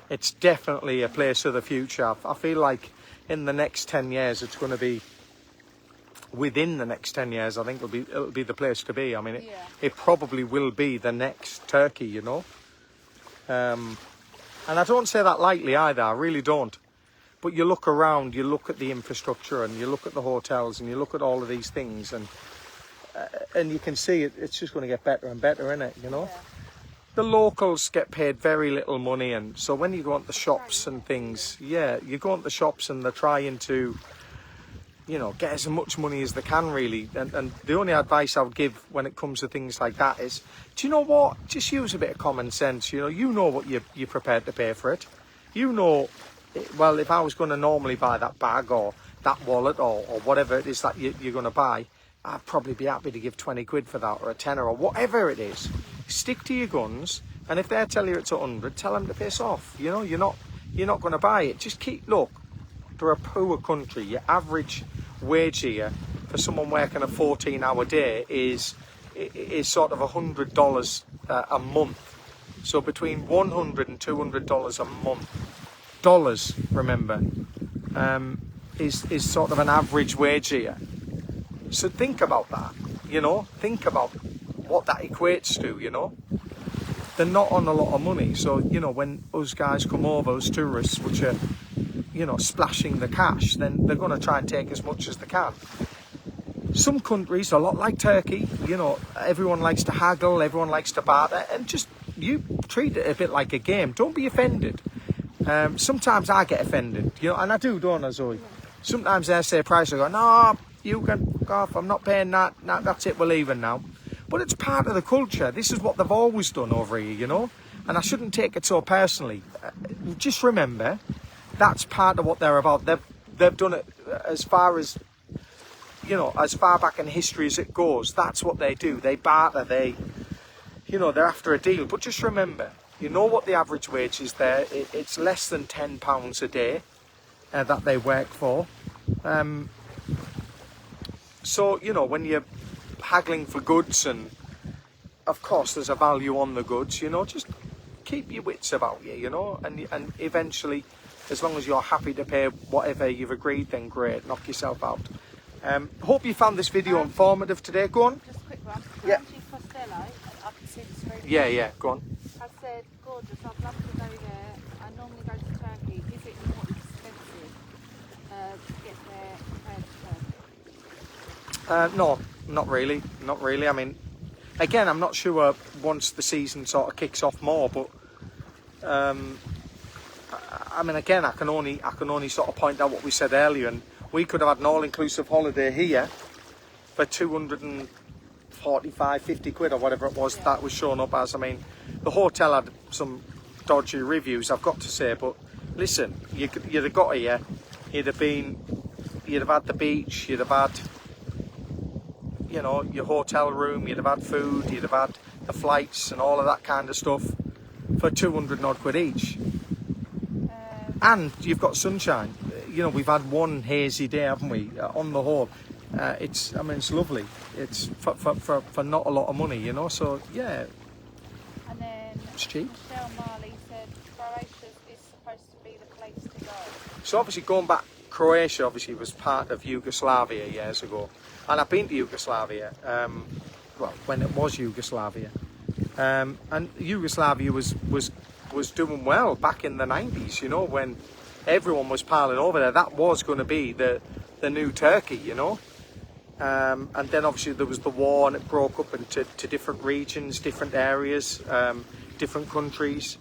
it's definitely a place of the future. I feel like in the next 10 years, it's going to be, within the next 10 years, I think it'll be the place to be. I mean, it probably will be the next Turkey, you know. And I don't say that lightly either. I really don't. But you look around, you look at the infrastructure, and you look at the hotels, and you look at all of these things, and you can see it's just going to get better and better, isn't it? You know, the locals get paid very little money, and so when you go on the shops and things, yeah, you go on the shops and they're trying to, you know, get as much money as they can, really. And the only advice I would give when it comes to things like that is, do you know what? Just use a bit of common sense. You know what you're prepared to pay for it. You know. Well, if I was going to normally buy that bag or that wallet or whatever it is that you're going to buy, I'd probably be happy to give 20 quid for that, or a tenner, or whatever it is. Stick to your guns, and if they tell you it's 100, tell them to piss off. You know, you're not going to buy it. Just look, they're a poor country. Your average wage here for someone working a 14-hour day is sort of $100 a month. So between $100 and $200 a month. Dollars, remember, is sort of an average wage here. So think about that, you know, think about what that equates to, you know. They're not on a lot of money, so, you know, when us guys come over, us tourists, which are, you know, splashing the cash, then they're going to try and take as much as they can. Some countries, a lot like Turkey, you know, everyone likes to haggle, everyone likes to barter, and just, you treat it a bit like a game. Don't be offended. Sometimes I get offended, you know, and I do, don't I, Zoe? Sometimes they say a price, I go, no, you can go off, I'm not paying that, that's it, we're leaving now. But it's part of the culture. This is what they've always done over here, you know, and I shouldn't take it so personally. Just remember, that's part of what they're about. They've done it as far as, you know, as far back in history as it goes. That's what they do. They barter, you know, they're after a deal. But just remember, you know what the average wage is there. It's less than £10 a day that they work for. So, you know, when you're haggling for goods, and of course there's a value on the goods, you know, just keep your wits about you, you know, and eventually, as long as you're happy to pay whatever you've agreed, then great, knock yourself out. Hope you found this video informative today. Go on. Just a quick one. Yeah. Costello, I can see the screen. Yeah, go on. I said, gorgeous, I'd love to go there. I normally go to Turkey. Is it more expensive to get there compared to Turkey? No, not really. I mean, again, I'm not sure once the season sort of kicks off more, but I mean, again, I can only sort of point out what we said earlier, and we could have had an all-inclusive holiday here for 245, 50 quid or whatever it was that was shown up as. I mean, the hotel had some dodgy reviews, I've got to say, but listen, you'd have got here, you'd have had the beach, you'd have had you know, your hotel room, you'd have had food, you'd have had the flights and all of that kind of stuff for 200 odd quid each. And you've got sunshine. You know, we've had one hazy day, haven't we? On the whole, it's lovely. It's for not a lot of money, you know. So yeah. And then it's cheap. Michelle Marley said Croatia is supposed to be the place to go. So obviously going back, Croatia obviously was part of Yugoslavia years ago, and I've been to Yugoslavia. Well, when it was Yugoslavia, and Yugoslavia was doing well back in the 90s, you know, when everyone was piling over there. That was going to be the new Turkey, you know. And then obviously there was the war, and it broke up into different regions, different areas, different countries,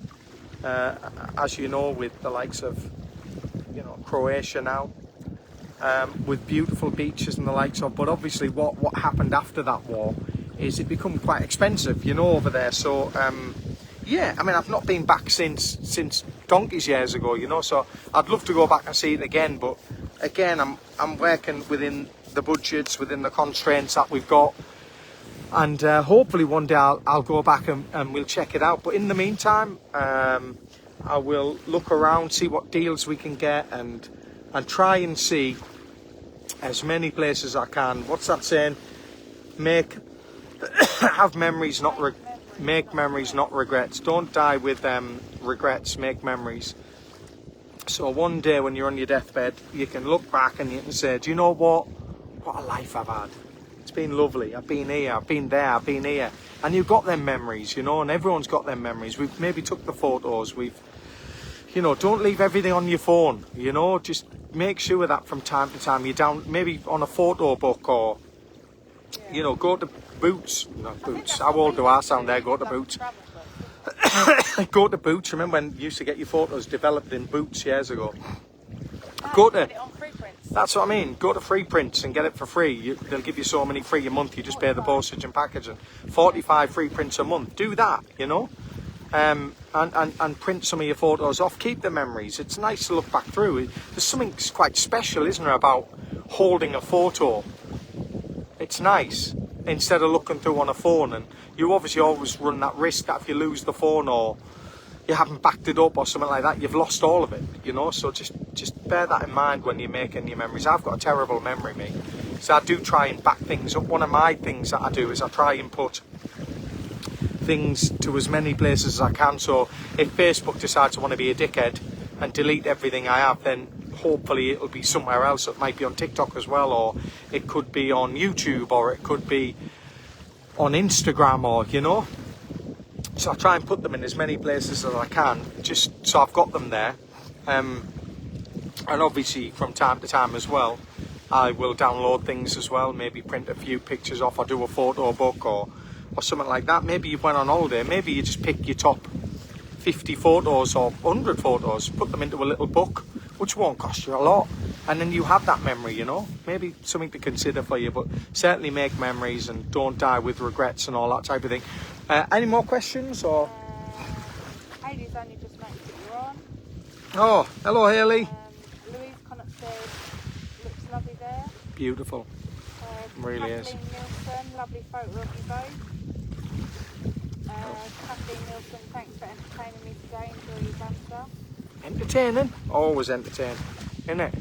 as you know, with the likes of, you know, Croatia now, with beautiful beaches and the likes of. But obviously what happened after that war is it become quite expensive, you know, over there. So yeah, I mean, I've not been back since donkey's years ago, you know, so I'd love to go back and see it again. But again, I'm working within the budgets, within the constraints that we've got, and hopefully one day I'll go back and we'll check it out. But in the meantime, I will look around, see what deals we can get, and try and see as many places as I can. What's that saying? Have memories, make memories, not regrets. Don't die with regrets, make memories. So one day when you're on your deathbed, you can look back and you can say, do you know what a life I've had. It's been lovely. I've been here, I've been there, I've been here. And you've got them memories, you know, and everyone's got them memories. We've maybe took the photos, you know, don't leave everything on your phone, you know, just make sure that from time to time you're down, maybe on a photo book, or, you know, go to Boots. Not Boots. How old do I sound there? Go to Boots. Go to Boots. Remember when you used to get your photos developed in Boots years ago? Go to... That's what I mean. Go to Free Prints and get it for free. They'll give you so many free a month. You just pay the postage and packaging. 45 free prints a month. Do that, you know, and print some of your photos off. Keep the memories. It's nice to look back through. There's something quite special, isn't there, about holding a photo? It's nice instead of looking through on a phone. And you obviously always run that risk that if you lose the phone or you haven't backed it up or something like that, you've lost all of it, you know. So just bear that in mind when you're making your memories. I've got a terrible memory, me, so I do try and back things up. One of my things that I do is I try and put things to as many places as I can. So if Facebook decides to want to be a dickhead and delete everything I have, then hopefully it'll be somewhere else. It might be on TikTok as well, or it could be on YouTube, or it could be on Instagram, or, you know. So I try and put them in as many places as I can, just so I've got them there. And obviously from time to time as well, I will download things as well, maybe print a few pictures off, or do a photo book, or something like that. Maybe you went on holiday, maybe you just pick your top 50 photos or 100 photos, put them into a little book, which won't cost you a lot, and then you have that memory, you know. Maybe something to consider for you, but certainly make memories and don't die with regrets and all that type of thing. Any more questions, or? Hayley's only just noticed that you're on. Oh, hello Hayley. Louise Connott says, looks lovely there. Beautiful. Really is. Kathleen Nielsen, lovely photo of you both. Kathleen Nielsen, thanks for entertaining me today. Enjoy your banter. Entertaining? Always entertaining, isn't it?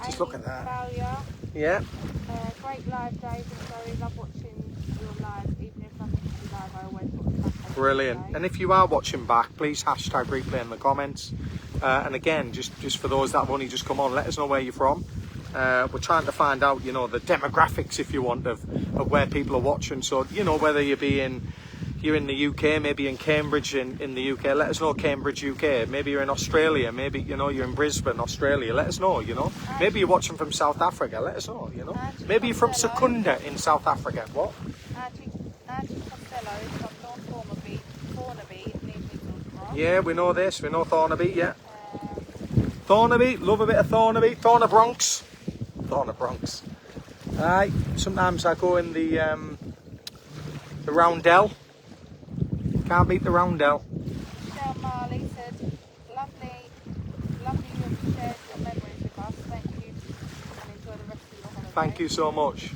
Just look at that. Failure. Yeah. Great live, Dave and Zoe. Love watching your live. Even if I miss you live, I always watch back. Brilliant. And if you are watching back, please hashtag replay in the comments. And again, just for those that have only just come on, let us know where you're from. We're trying to find out, you know, the demographics, if you want, of where people are watching. So, you know, whether you're in the UK, maybe in Cambridge in the UK, let us know, Cambridge, UK. Maybe you're in Australia, maybe, you know, you're in Brisbane, Australia, let us know, you know. Maybe you're watching from South Africa, let us know, you know. Maybe you're from Secunda in South Africa. What? Angie Costello is from North Thornaby, near Middlesbrough. Yeah, we know this, we know Thornaby, yeah. Thornaby, love a bit of Thornaby. Thornabronx. Aye, sometimes I go in the Roundel. Can't beat the Roundel. Michelle Marley said, lovely you have shared your memories with us. Thank you, and enjoy the rest of your holiday. Thank you so much.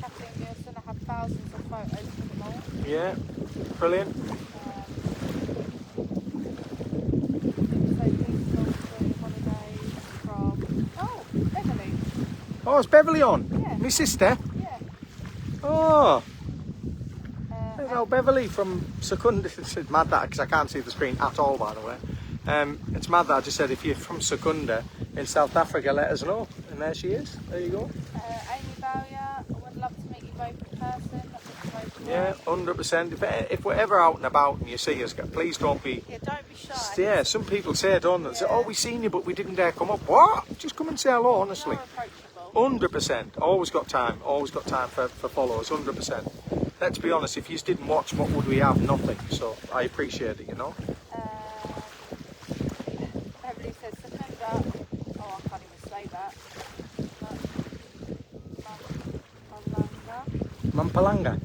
Kathleen photos for them all. Yeah, brilliant. So please go to holidays from... Oh, Beverly. Oh, it's Beverly on? Yeah. My sister? Yeah. Oh, hello And Beverly from Secunda. It's mad that, because I can't see the screen at all, by the way. It's mad that I just said if you're from Secunda in South Africa, let us know. And there she is. There you go. Amy Bowyer, I would love to meet you both in person. Yeah, 100%. If we're ever out and about and you see us, please don't be... Yeah, don't be shy. Yeah, some people say, don't they? They say, oh, we seen you, but we didn't dare come up. What? Just come and say hello, honestly. You're approachable. 100%. Always got time. Always got time for followers. 100%. Let's be honest. If you didn't watch, what would we have? Nothing. So I appreciate it. You know. Beverly says Secunda. Oh, I can't even say that. Mampalanga.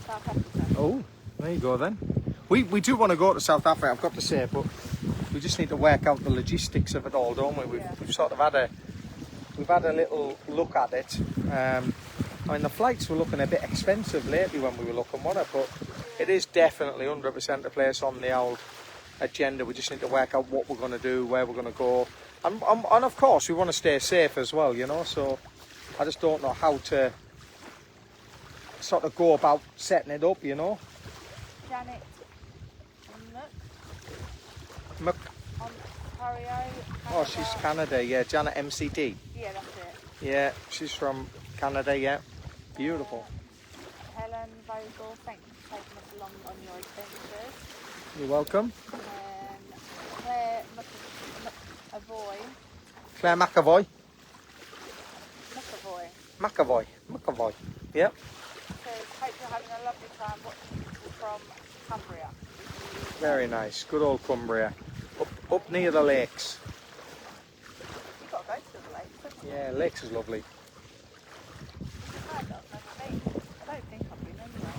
South Africa. Oh, there you go then. We do want to go to South Africa, I've got to say, but we just need to work out the logistics of it all, don't we? We've sort of had a little look at it. I mean, the flights were looking a bit expensive lately when we were looking, wasn't it? But it is definitely 100% a place on the old agenda. We just need to work out what we're going to do, where we're going to go, and of course we want to stay safe as well, you know. So I just don't know how to sort of go about setting it up, you know. Janet Mc- Ontario. Oh, she's Canada, yeah. Janet MCD. Yeah, that's it. Yeah, she's from Canada, yeah. Beautiful. Helen Vogel, thank you for taking us along on your adventures. You're welcome. Claire McAvoy. Claire McAvoy. McAvoy. McAvoy. Yep. Says, hope you're having a lovely time watching people from Cumbria. Very nice. Good old Cumbria. Up near the lakes. You've got to go to the lakes, haven't you? Yeah, lakes is lovely. I don't think I've been anyway.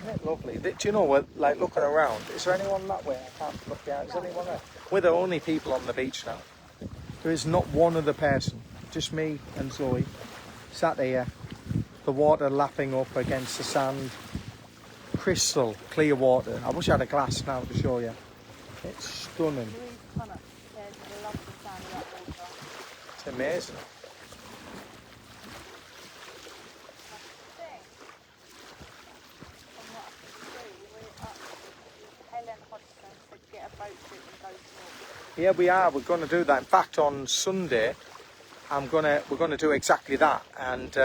Isn't it lovely? Do you know what, like looking around, is there anyone that way? I can't look out. Is there anyone there? We're the only people on the beach now. There is not one other person. Just me and Zoe. Sat here. The water lapping up against the sand. Crystal clear water. I wish I had a glass now to show you. It's stunning. Louise Connor says, I love the sound of that water. It's amazing. From what I can see, we're up. Helen Hodgson said, get a boat trip and go to Yeah, we are. We're going to do that. In fact, on Sunday, we're gonna do exactly that. And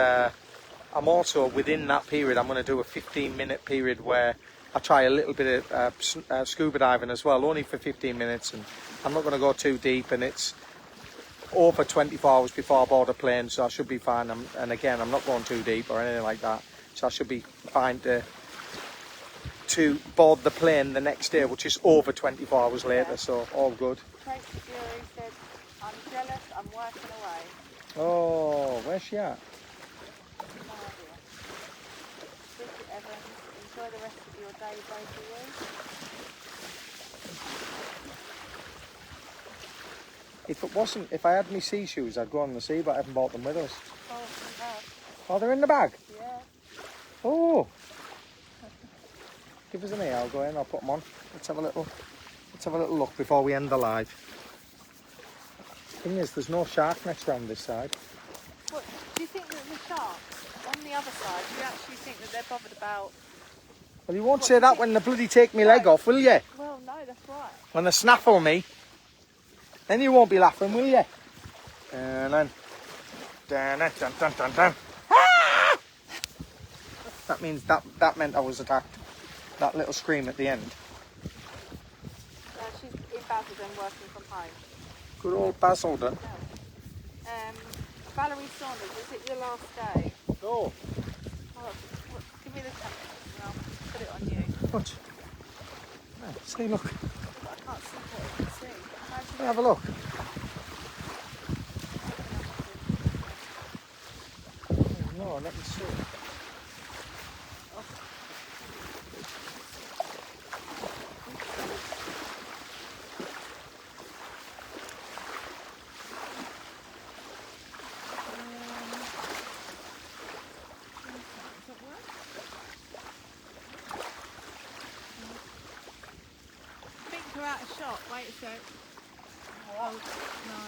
I'm also, within that period, I'm going to do a 15-minute period where I try a little bit of scuba diving as well, only for 15 minutes. And I'm not going to go too deep, and it's over 24 hours before I board a plane, so I should be fine. And again, I'm not going too deep or anything like that, so I should be fine to board the plane the next day, which is over 24 hours later, so all good. Tracy Fury said, I'm jealous, I'm working away. Oh, where's she at? No idea. Bridget Evans, enjoy the rest of your day, both of you. If I had my sea shoes, I'd go on the sea, but I haven't bought them with us. Oh, we have. Oh, they're in the bag? Yeah. Oh. Give us an ear, I'll go in, I'll put them on. Let's have a little look before we end the live. Thing is, there's no shark nets round this side. What, do you think that the sharks on the other side, do you actually think that they're bothered about... Well, you won't say that when they bloody take me leg off, will you? Well, no, that's right. When they snaffle me, then you won't be laughing, will you? Dun, dun, dun, dun, dun, dun. Ah! That means that meant I was attacked. That little scream at the end. She's in Basildon working from home. Good old Basildon. Valerie Saunders, is it your last day? No. Oh, give me the camera and I'll put it on you. What? Oh, see, look. I can't see what I can see. Imagine Have a look. Oh, no, let me see. a shot. Wait a sec. What? Oh, no.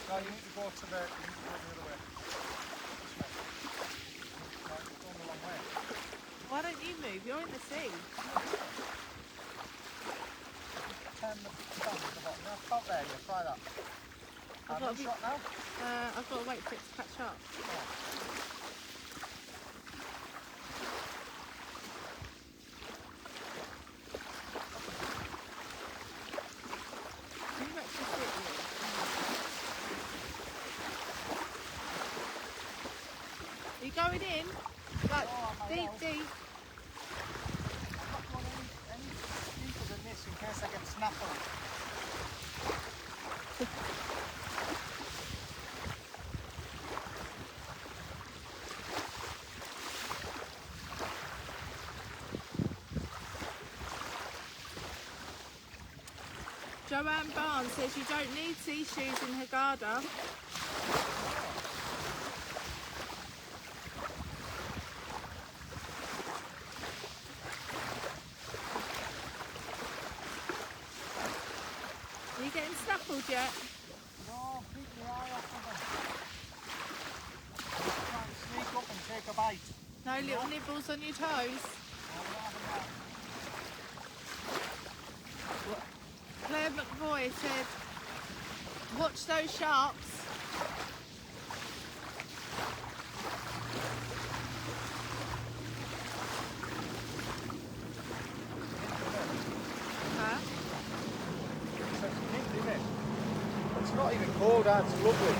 No, you need to go to the other way. This way. No, you're going the wrong way. Why don't you move? You're in the sea. Turn the thumb at the bottom. No, stop there, you try that. I've got to shot now? I've got to wait for it to catch up. Can you actually see it? Are you going in? Like, deep, deep. I'm not going any deeper than this in case I get snaffled. Joanne Barnes says you don't need sea shoes in Hurghada. Are you getting snaffled yet? No, keep your eye off of them. Try and sneak up and take a bite. No little nibbles on your toes? Claire McVoy said, watch those sharks. Huh? It's not even cold, it's lovely.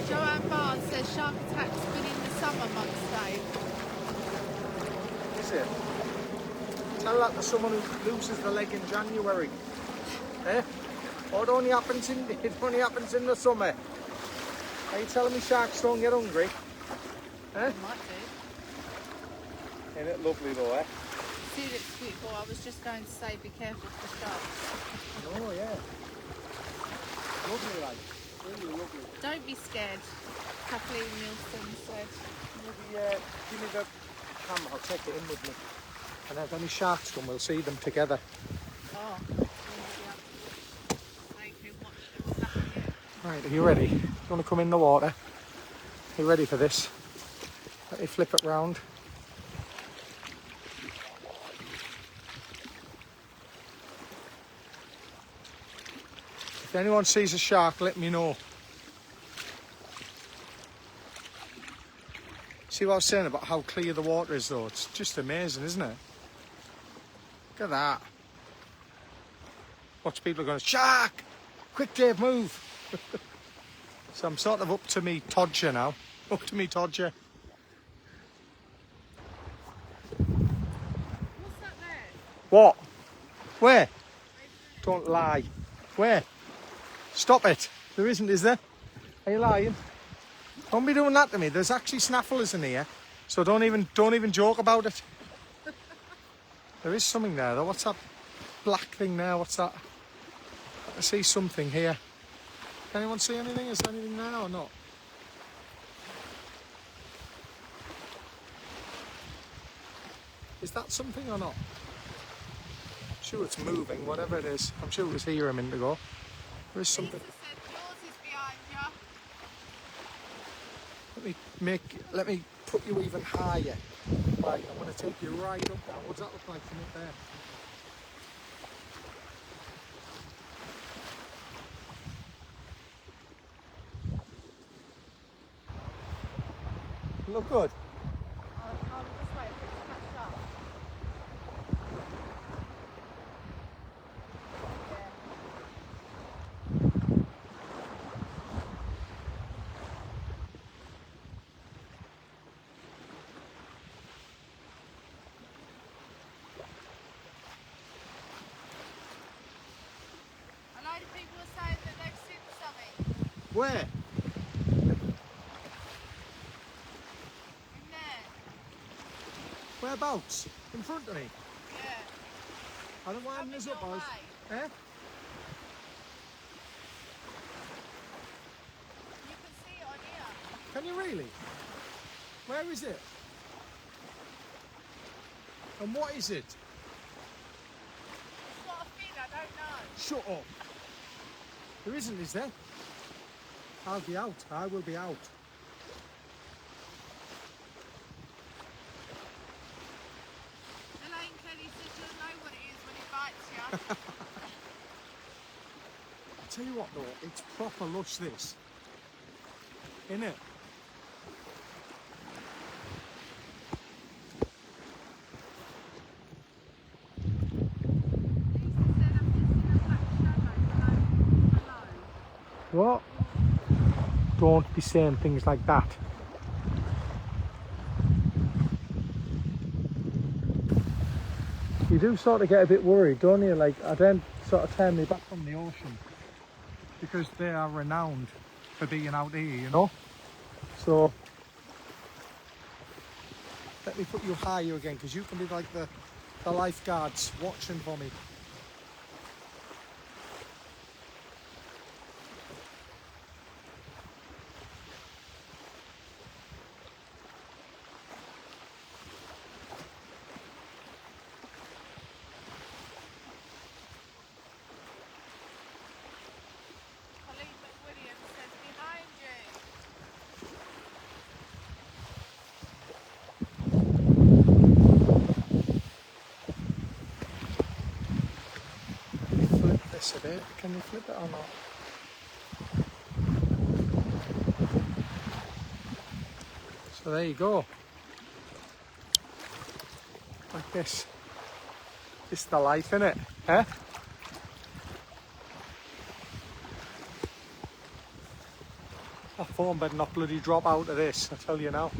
Joanne Barnes says shark attacks been in the summer months, Dave. Is it? Tell that to someone who loses the leg in January. Eh? Oh, it only happens in the summer. Are you telling me sharks don't get hungry? Eh? Might do. Ain't it lovely though, eh? See, it's beautiful. I was just going to say be careful for sharks. Oh yeah. Lovely, like. Really lovely. Don't be scared, Kathleen Nielsen said. Give me the camera, I'll take it in with me. And if any sharks come, we'll see them together. Oh, thank you. Watch them. Right, are you ready? You want to come in the water? Are you ready for this? Let me flip it round. If anyone sees a shark, let me know. See what I was saying about how clear the water is though? It's just amazing, isn't it? Look at that. Watch people going, shark! Quick, Dave, move! So I'm sort of up to me Todger now. Up to me Todger. What's that there? What? Where? Don't lie. Where? Stop it. There isn't, is there? Are you lying? Don't be doing that to me. There's actually snafflers in here. So don't even joke about it. There is something there though. What's that black thing there? What's that? I see something here. Can anyone see anything? Is there anything there or not? Is that something or not? I'm sure it's moving, whatever it is. I'm sure it was here a minute ago. There is something. Lisa said yours is behind you. Let me put you even higher. Right, I'm going to take you right up now. What does that look like from up there? Look good. I'll just wait for it to catch up. A load of people are saying that they've seen something Where? in there. Whereabouts? In front of me? Yeah. I don't mind this up, your boys. way. Eh? You can see it on here. Can you really? Where is it? And what is it? It's got a fin. I Shut up. There isn't, is there? I'll be out. I will be out. Elaine Kelly said you'll know what it is when it bites you. I tell you what though, it's proper lush this. Innit? What? Don't be saying things like that. You do sort of get a bit worried, don't you? Like, I then sort of turn me back from the ocean because they are renowned for being out here, you know? So, let me put you higher again because you can be like the lifeguards watching for me. A bit. Can you flip it or not? So there you go. Like this. It's the life, innit? Huh? That phone better not bloody drop out of this, I tell you now.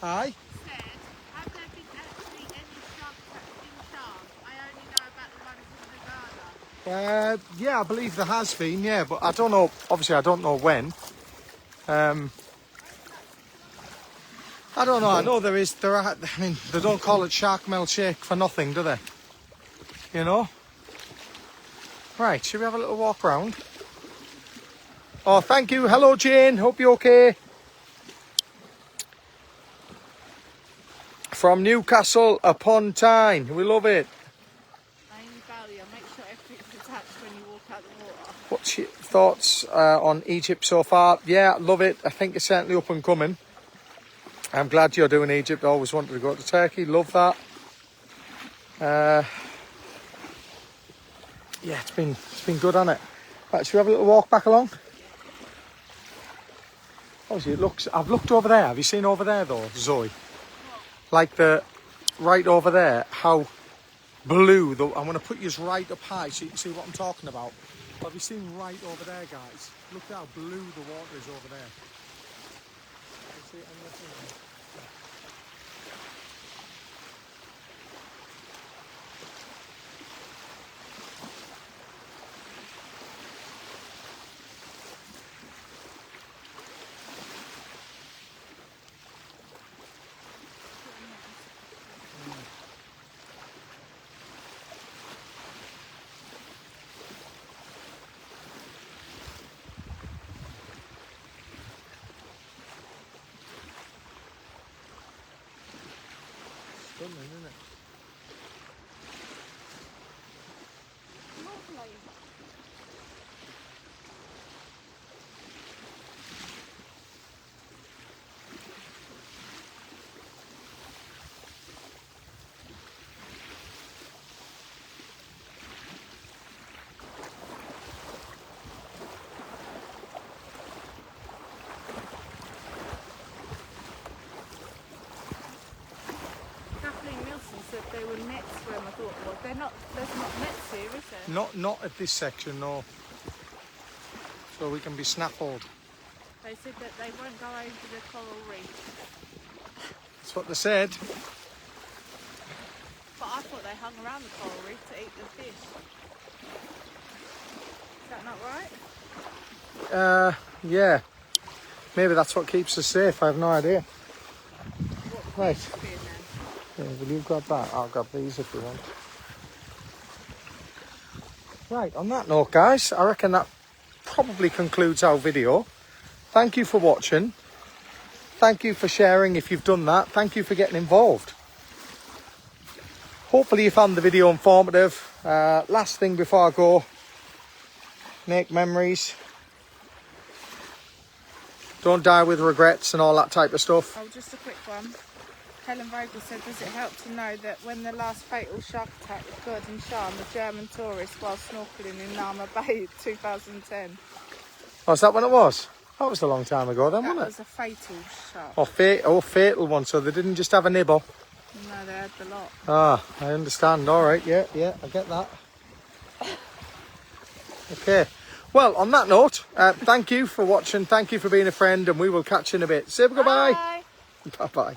Aye. Said, have there been actually any shark attacks in Sharm? I only know about the ones in Nagana. Yeah, I believe there has been, yeah, but I don't know, obviously I don't know when. I don't know, I know there are, I mean, they don't call it Sharm el Sheikh for nothing, do they? You know? Right, should we have a little walk round? Oh, thank you. Hello, Jane. Hope you're okay. From Newcastle upon Tyne. We love it. Make sure everything's attached when you walk out the water. What's your thoughts on Egypt so far? Yeah, love it. I think it's certainly up and coming. I'm glad you're doing Egypt. I always wanted to go to Turkey. Love that. Yeah, it's been good, hasn't it? Right, should we have a little walk back along? Obviously, it looks. I've looked over there. Have you seen over there though, Zoe? Like right over there, how blue. I'm going to put you right up high so you can see what I'm talking about. Have you seen right over there, guys? Look how blue the water is over there. Can you see it on your thing? Stunning, isn't it? Lovely. Said they were nets for them. I thought, well, there's not nets here, is there? Not at this section, no. So we can be snaffled. They said that they won't go over the coral reef. That's what they said. But I thought they hung around the coral reef to eat the fish. Is that not right? Yeah. Maybe that's what keeps us safe. I have no idea. What Right. fish being there? Yeah, will you grab that? I'll grab these if you want. Right, on that note, guys, I reckon that probably concludes our video. thank you for watching. Thank you for sharing if you've done that. Thank you for getting involved. Hopefully you found the video informative. Last thing before I go, make memories. Don't die with regrets and all that type of stuff. Oh, just a quick one. Helen Vogel said, does it help to know that when the last fatal shark attack occurred in Sharm, a German tourist while snorkeling in Nama Bay in 2010? Oh, is that when it was? That was a long time ago then, wasn't it? That was a fatal shark. Oh, fatal one. So they didn't just have a nibble. No, they had the lot. Ah, I understand. All right, yeah, I get that. Okay. Well, on that note, thank you for watching. Thank you for being a friend, and we will catch you in a bit. Say goodbye. Bye. Bye-bye.